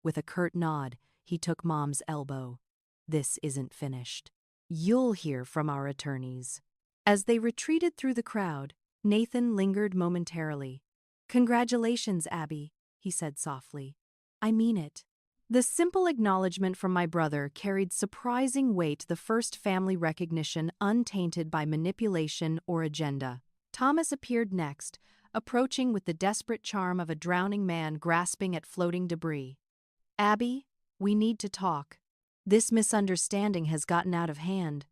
S1: With a curt nod, he took Mom's elbow. This isn't finished. You'll hear from our attorneys. As they retreated through the crowd, Nathan lingered momentarily. Congratulations, Abby, he said softly. I mean it. The simple acknowledgement from my brother carried surprising weight, the first family recognition untainted by manipulation or agenda. Thomas appeared next, approaching with the desperate charm of a drowning man grasping at floating debris. Abby, we need to talk. This misunderstanding has gotten out of hand.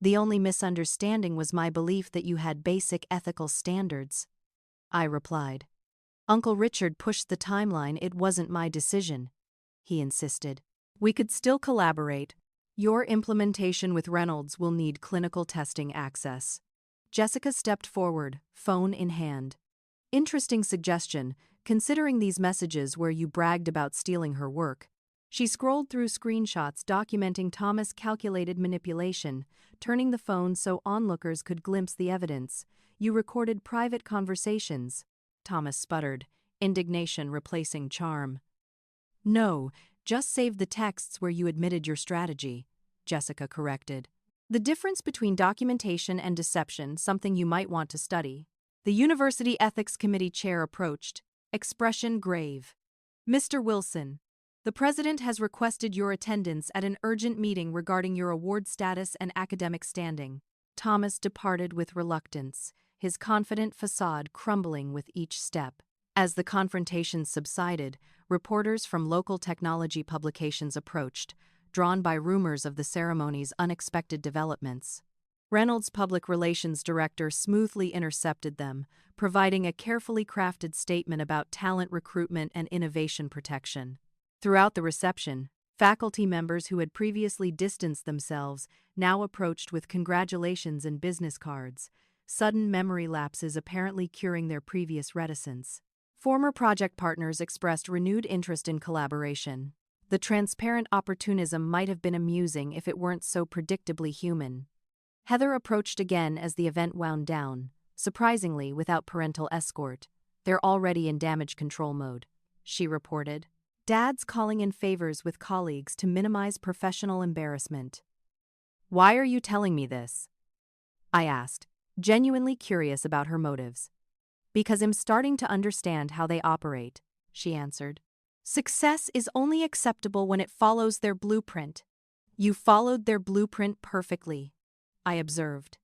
S1: The only misunderstanding was my belief that you had basic ethical standards. I replied. Uncle Richard pushed the timeline. It wasn't my decision, he insisted. We could still collaborate. Your implementation with Reynolds will need clinical testing access. Jessica stepped forward, phone in hand. Interesting suggestion, considering these messages where you bragged about stealing her work. She scrolled through screenshots documenting Thomas' calculated manipulation, turning the phone so onlookers could glimpse the evidence. You recorded private conversations, Thomas sputtered, indignation replacing charm. No, just saved the texts where you admitted your strategy, Jessica corrected. The difference between documentation and deception, something you might want to study. The University Ethics Committee chair approached, expression grave. Mr. Wilson, the president has requested your attendance at an urgent meeting regarding your award status and academic standing. Thomas departed with reluctance, his confident facade crumbling with each step. As the confrontation subsided, reporters from local technology publications approached, drawn by rumors of the ceremony's unexpected developments. Reynolds' public relations director smoothly intercepted them, providing a carefully crafted statement about talent recruitment and innovation protection. Throughout the reception, faculty members who had previously distanced themselves now approached with congratulations and business cards, sudden memory lapses apparently curing their previous reticence. Former project partners expressed renewed interest in collaboration. The transparent opportunism might have been amusing if it weren't so predictably human. Heather approached again as the event wound down, surprisingly without parental escort. "They're already in damage control mode," she reported. "Dad's calling in favors with colleagues to minimize professional embarrassment." "Why are you telling me this?" I asked, genuinely curious about her motives. "Because I'm starting to understand how they operate," she answered. "Success is only acceptable when it follows their blueprint." "You followed their blueprint perfectly," I observed.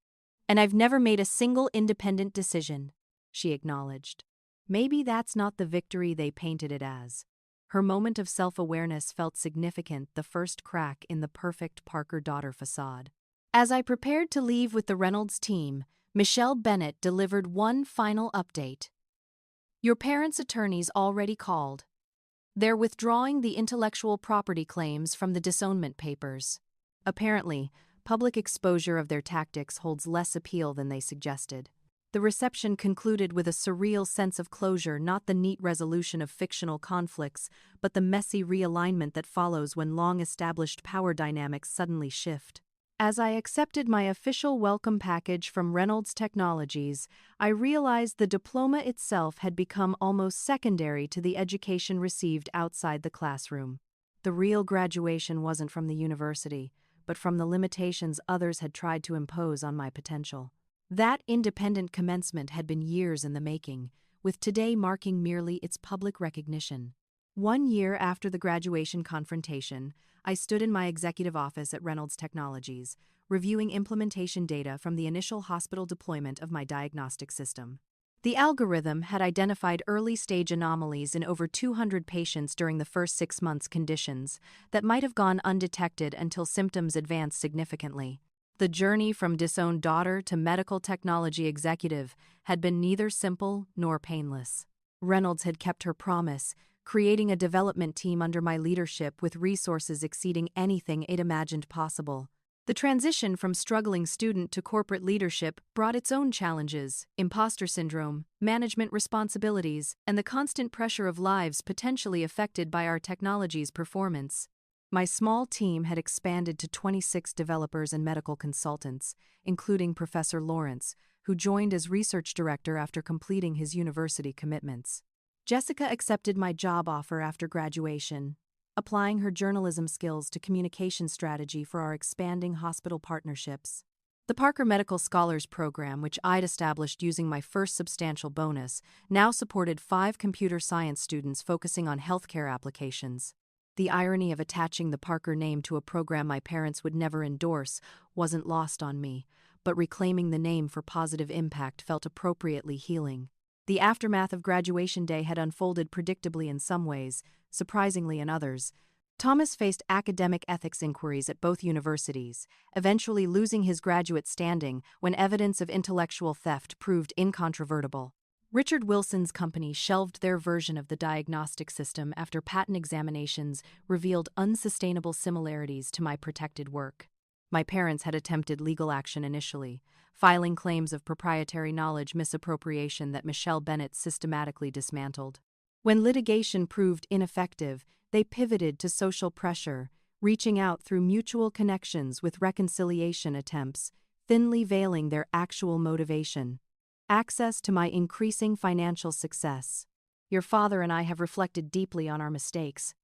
S1: "And I've never made a single independent decision," she acknowledged. Maybe that's not the victory they painted it as. Her moment of self-awareness felt significant, the first crack in the perfect Parker-daughter facade. As I prepared to leave with the Reynolds team, Michelle Bennett delivered one final update. "Your parents' attorneys already called. They're withdrawing the intellectual property claims from the disownment papers." Apparently, public exposure of their tactics holds less appeal than they suggested. The reception concluded with a surreal sense of closure, not the neat resolution of fictional conflicts, but the messy realignment that follows when long-established power dynamics suddenly shift. As I accepted my official welcome package from Reynolds Technologies, I realized the diploma itself had become almost secondary to the education received outside the classroom. The real graduation wasn't from the university, but from the limitations others had tried to impose on my potential. That independent commencement had been years in the making, with today marking merely its public recognition. 1 year after the graduation confrontation, I stood in my executive office at Reynolds Technologies, reviewing implementation data from the initial hospital deployment of my diagnostic system. The algorithm had identified early-stage anomalies in over 200 patients during the first 6 months' conditions that might have gone undetected until symptoms advanced significantly. The journey from disowned daughter to medical technology executive had been neither simple nor painless. Reynolds had kept her promise, creating a development team under my leadership with resources exceeding anything it imagined possible. The transition from struggling student to corporate leadership brought its own challenges: imposter syndrome, management responsibilities, and the constant pressure of lives potentially affected by our technology's performance. My small team had expanded to 26 developers and medical consultants, including Professor Lawrence, who joined as research director after completing his university commitments. Jessica accepted my job offer after graduation, applying her journalism skills to communication strategy for our expanding hospital partnerships. The Parker Medical Scholars Program, which I'd established using my first substantial bonus, now supported 5 computer science students focusing on healthcare applications. The irony of attaching the Parker name to a program my parents would never endorse wasn't lost on me, but reclaiming the name for positive impact felt appropriately healing. The aftermath of graduation day had unfolded predictably in some ways, surprisingly in others. Thomas faced academic ethics inquiries at both universities, eventually losing his graduate standing when evidence of intellectual theft proved incontrovertible. Richard Wilson's company shelved their version of the diagnostic system after patent examinations revealed unsustainable similarities to my protected work. My parents had attempted legal action initially, filing claims of proprietary knowledge misappropriation that Michelle Bennett systematically dismantled. When litigation proved ineffective, they pivoted to social pressure, reaching out through mutual connections with reconciliation attempts, thinly veiling their actual motivation: access to my increasing financial success. "Your father and I have reflected deeply on our mistakes,"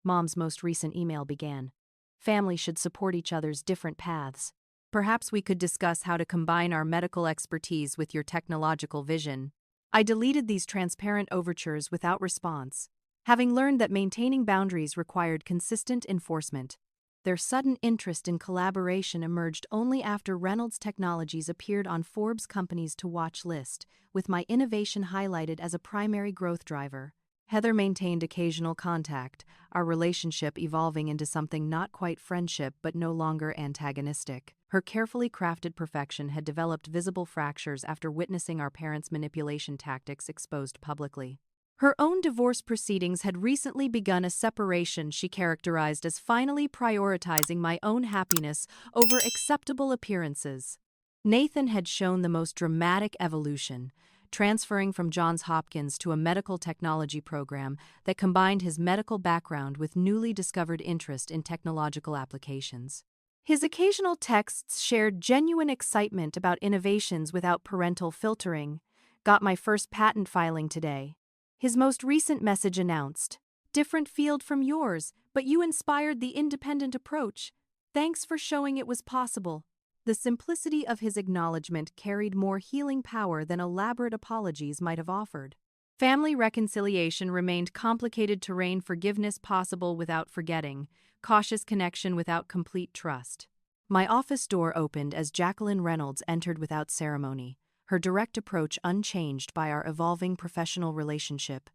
S1: Mom's most recent email began. "Family should support each other's different paths. Perhaps we could discuss how to combine our medical expertise with your technological vision." I deleted these transparent overtures without response, having learned that maintaining boundaries required consistent enforcement. Their sudden interest in collaboration emerged only after Reynolds Technologies appeared on Forbes' Companies to Watch list, with my innovation highlighted as a primary growth driver. Heather maintained occasional contact, our relationship evolving into something not quite friendship but no longer antagonistic. Her carefully crafted perfection had developed visible fractures after witnessing our parents' manipulation tactics exposed publicly. Her own divorce proceedings had recently begun a separation she characterized as finally prioritizing my own happiness over acceptable appearances. Nathan had shown the most dramatic evolution, transferring from Johns Hopkins to a medical technology program that combined his medical background with newly discovered interest in technological applications. His occasional texts shared genuine excitement about innovations without parental filtering. Got my first patent filing today. His most recent message announced, "Different field from yours, but you inspired the independent approach. Thanks for showing it was possible." The simplicity of his acknowledgement carried more healing power than elaborate apologies might have offered. Family reconciliation remained complicated terrain, forgiveness possible without forgetting, cautious connection without complete trust. My office door opened as Jacqueline Reynolds entered without ceremony, her direct approach unchanged by our evolving professional relationship.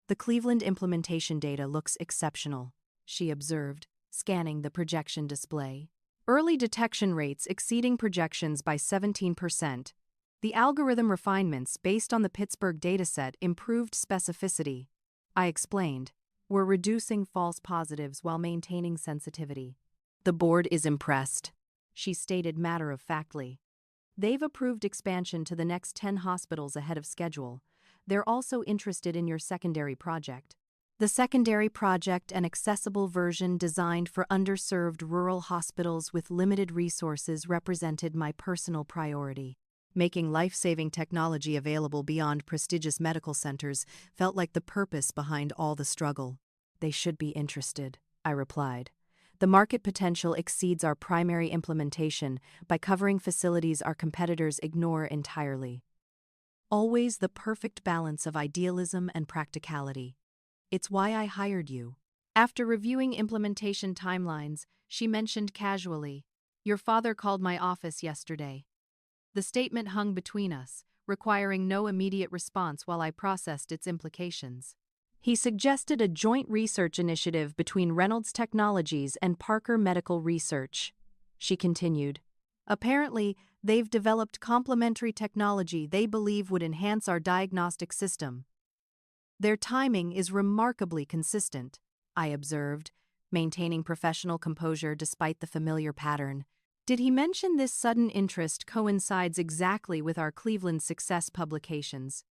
S1: "The Cleveland implementation data looks exceptional," she observed, scanning the projection display. "Early detection rates exceeding projections by 17%. The algorithm refinements based on the Pittsburgh dataset improved specificity." I explained. "We're reducing false positives while maintaining sensitivity." "The board is impressed," she stated matter-of-factly. "They've approved expansion to the next 10 hospitals ahead of schedule. They're also interested in your secondary project." The secondary project, an accessible version designed for underserved rural hospitals with limited resources, represented my personal priority. Making life-saving technology available beyond prestigious medical centers felt like the purpose behind all the struggle. "They should be interested," I replied. "The market potential exceeds our primary implementation by covering facilities our competitors ignore entirely." Always the perfect balance of idealism and practicality. "It's why I hired you." After reviewing implementation timelines, she mentioned casually, "Your father called my office yesterday." The statement hung between us, requiring no immediate response while I processed its implications. He suggested a joint research initiative between Reynolds Technologies and Parker Medical Research. She continued, "Apparently, they've developed complementary technology they believe would enhance our diagnostic system. Their timing is remarkably consistent," I observed, maintaining professional composure despite the familiar pattern. "Did he mention this sudden interest coincides exactly with our Cleveland success publications?"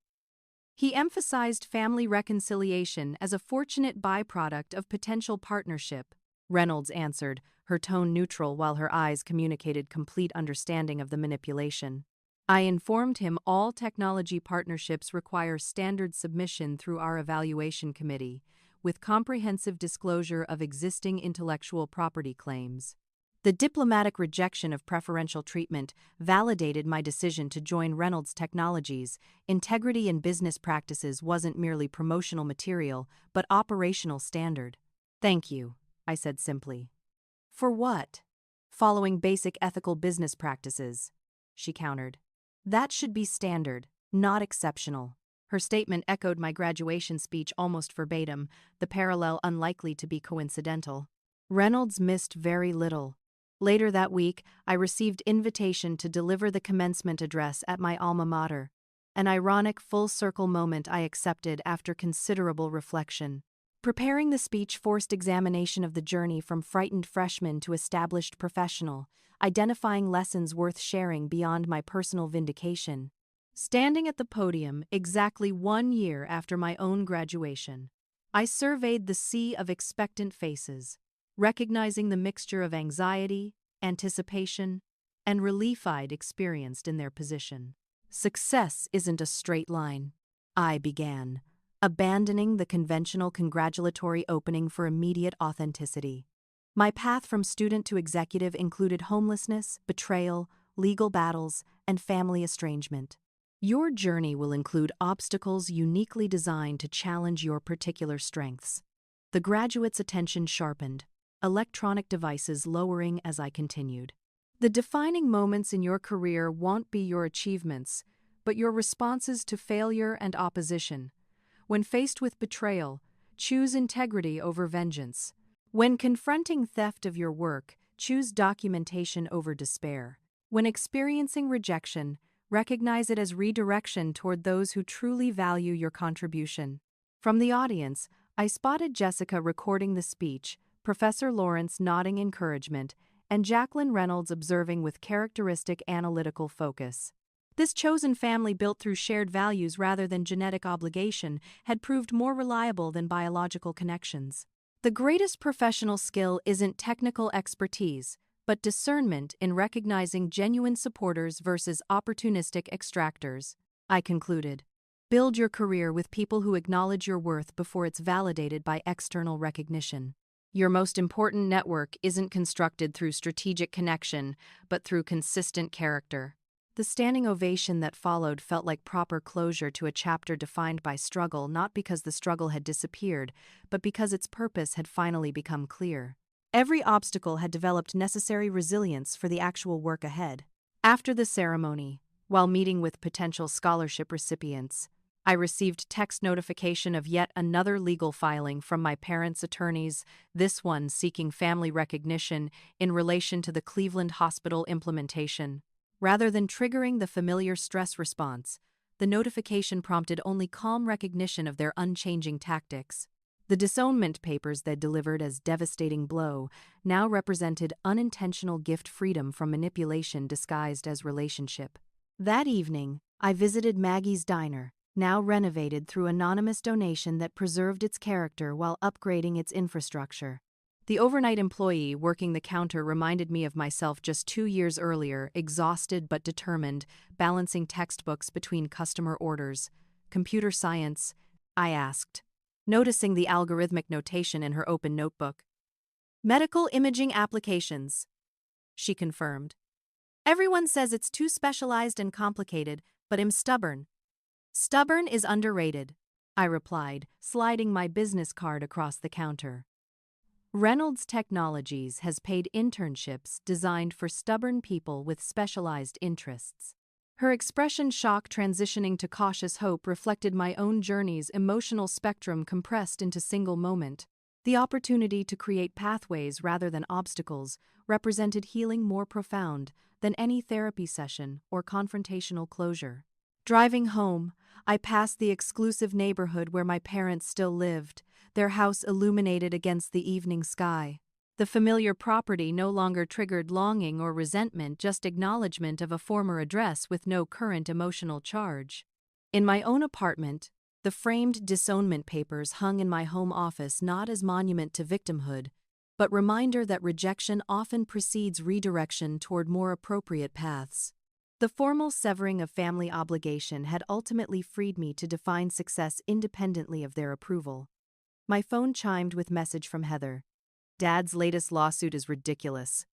S1: "He emphasized family reconciliation as a fortunate byproduct of potential partnership," Reynolds answered, her tone neutral while her eyes communicated complete understanding of the manipulation. I informed him all technology partnerships require standard submission through our evaluation committee, with comprehensive disclosure of existing intellectual property claims. The diplomatic rejection of preferential treatment validated my decision to join Reynolds Technologies. Integrity in business practices wasn't merely promotional material, but operational standard. "Thank you," I said simply. "For what?" "Following basic ethical business practices," she countered. "That should be standard, not exceptional." Her statement echoed my graduation speech almost verbatim, the parallel unlikely to be coincidental. Reynolds missed very little. Later that week, I received invitation to deliver the commencement address at my alma mater, an ironic full-circle moment I accepted after considerable reflection. Preparing the speech forced examination of the journey from frightened freshman to established professional, identifying lessons worth sharing beyond my personal vindication. Standing at the podium exactly 1 year after my own graduation, I surveyed the sea of expectant faces, recognizing the mixture of anxiety, anticipation, and relief I'd experienced in their position. "Success isn't a straight line," I began, abandoning the conventional congratulatory opening for immediate authenticity. My path from student to executive included homelessness, betrayal, legal battles, and family estrangement. "Your journey will include obstacles uniquely designed to challenge your particular strengths." The graduate's attention sharpened, electronic devices lowering as I continued. "The defining moments in your career won't be your achievements, but your responses to failure and opposition. When faced with betrayal, choose integrity over vengeance. When confronting theft of your work, Choose documentation over despair. When experiencing rejection, recognize it as redirection toward those who truly value your contribution. From the audience, I spotted Jessica recording the speech, Professor Lawrence nodding encouragement, and Jacqueline Reynolds observing with characteristic analytical focus. This chosen family, built through shared values rather than genetic obligation, had proved more reliable than biological connections. The greatest professional skill isn't technical expertise, but discernment in recognizing genuine supporters versus opportunistic extractors. I concluded. Build your career with people who acknowledge your worth before it's validated by external recognition. Your most important network isn't constructed through strategic connection, but through consistent character. The standing ovation that followed felt like proper closure to a chapter defined by struggle, not because the struggle had disappeared, but because its purpose had finally become clear. Every obstacle had developed necessary resilience for the actual work ahead. After the ceremony, while meeting with potential scholarship recipients, I received text notification of yet another legal filing from my parents' attorneys, this one seeking family recognition in relation to the Cleveland Hospital implementation. Rather than triggering the familiar stress response, the notification prompted only calm recognition of their unchanging tactics. The disownment papers they delivered as devastating blow now represented unintentional gift freedom from manipulation disguised as relationship. That evening, I visited Maggie's Diner, now renovated through anonymous donation that preserved its character while upgrading its infrastructure. The overnight employee working the counter reminded me of myself just 2 years earlier, exhausted but determined, balancing textbooks between customer orders. Computer science? I asked, noticing the algorithmic notation in her open notebook. Medical imaging applications, she confirmed. Everyone says it's too specialized and complicated, but I'm stubborn. Stubborn is underrated, I replied, sliding my business card across the counter. Reynolds Technologies has paid internships designed for stubborn people with specialized interests. Her expression, shock transitioning to cautious hope, reflected my own journey's emotional spectrum compressed into single moment. The opportunity to create pathways rather than obstacles represented healing more profound than any therapy session or confrontational closure. Driving home, I passed the exclusive neighborhood where my parents still lived, their house illuminated against the evening sky. The familiar property no longer triggered longing or resentment, just acknowledgement of a former address with no current emotional charge. In my own apartment, the framed disownment papers hung in my home office not as monument to victimhood, but reminder that rejection often precedes redirection toward more appropriate paths. The formal severing of family obligation had ultimately freed me to define success independently of their approval. My phone chimed with message from Heather. Dad's latest lawsuit is ridiculous.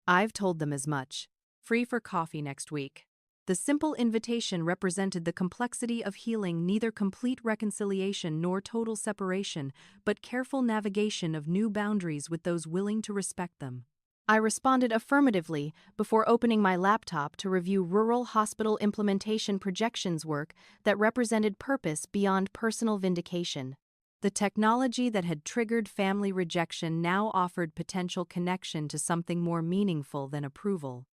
S1: I've told them as much. Free for coffee next week. The simple invitation represented the complexity of healing, neither complete reconciliation nor total separation, but careful navigation of new boundaries with those willing to respect them. I responded affirmatively before opening my laptop to review rural hospital implementation projections work that represented purpose beyond personal vindication. The technology that had triggered family rejection now offered potential connection to something more meaningful than approval.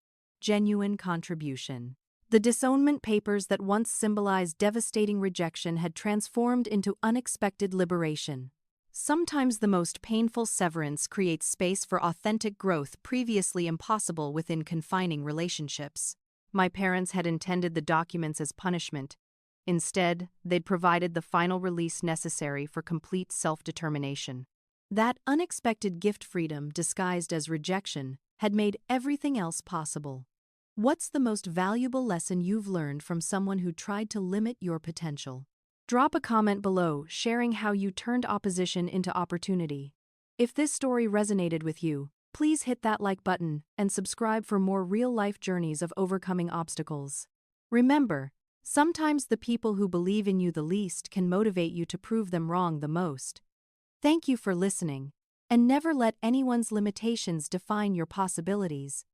S1: Genuine contribution. The disownment papers that once symbolized devastating rejection had transformed into unexpected liberation. Sometimes the most painful severance creates space for authentic growth previously impossible within confining relationships. My parents had intended the documents as punishment. Instead, they'd provided the final release necessary for complete self-determination. That unexpected gift, freedom disguised as rejection, had made everything else possible. What's the most valuable lesson you've learned from someone who tried to limit your potential? Drop a comment below sharing how you turned opposition into opportunity. If this story resonated with you, please hit that like button and subscribe for more real-life journeys of overcoming obstacles. Remember, sometimes the people who believe in you the least can motivate you to prove them wrong the most. Thank you for listening, and never let anyone's limitations define your possibilities.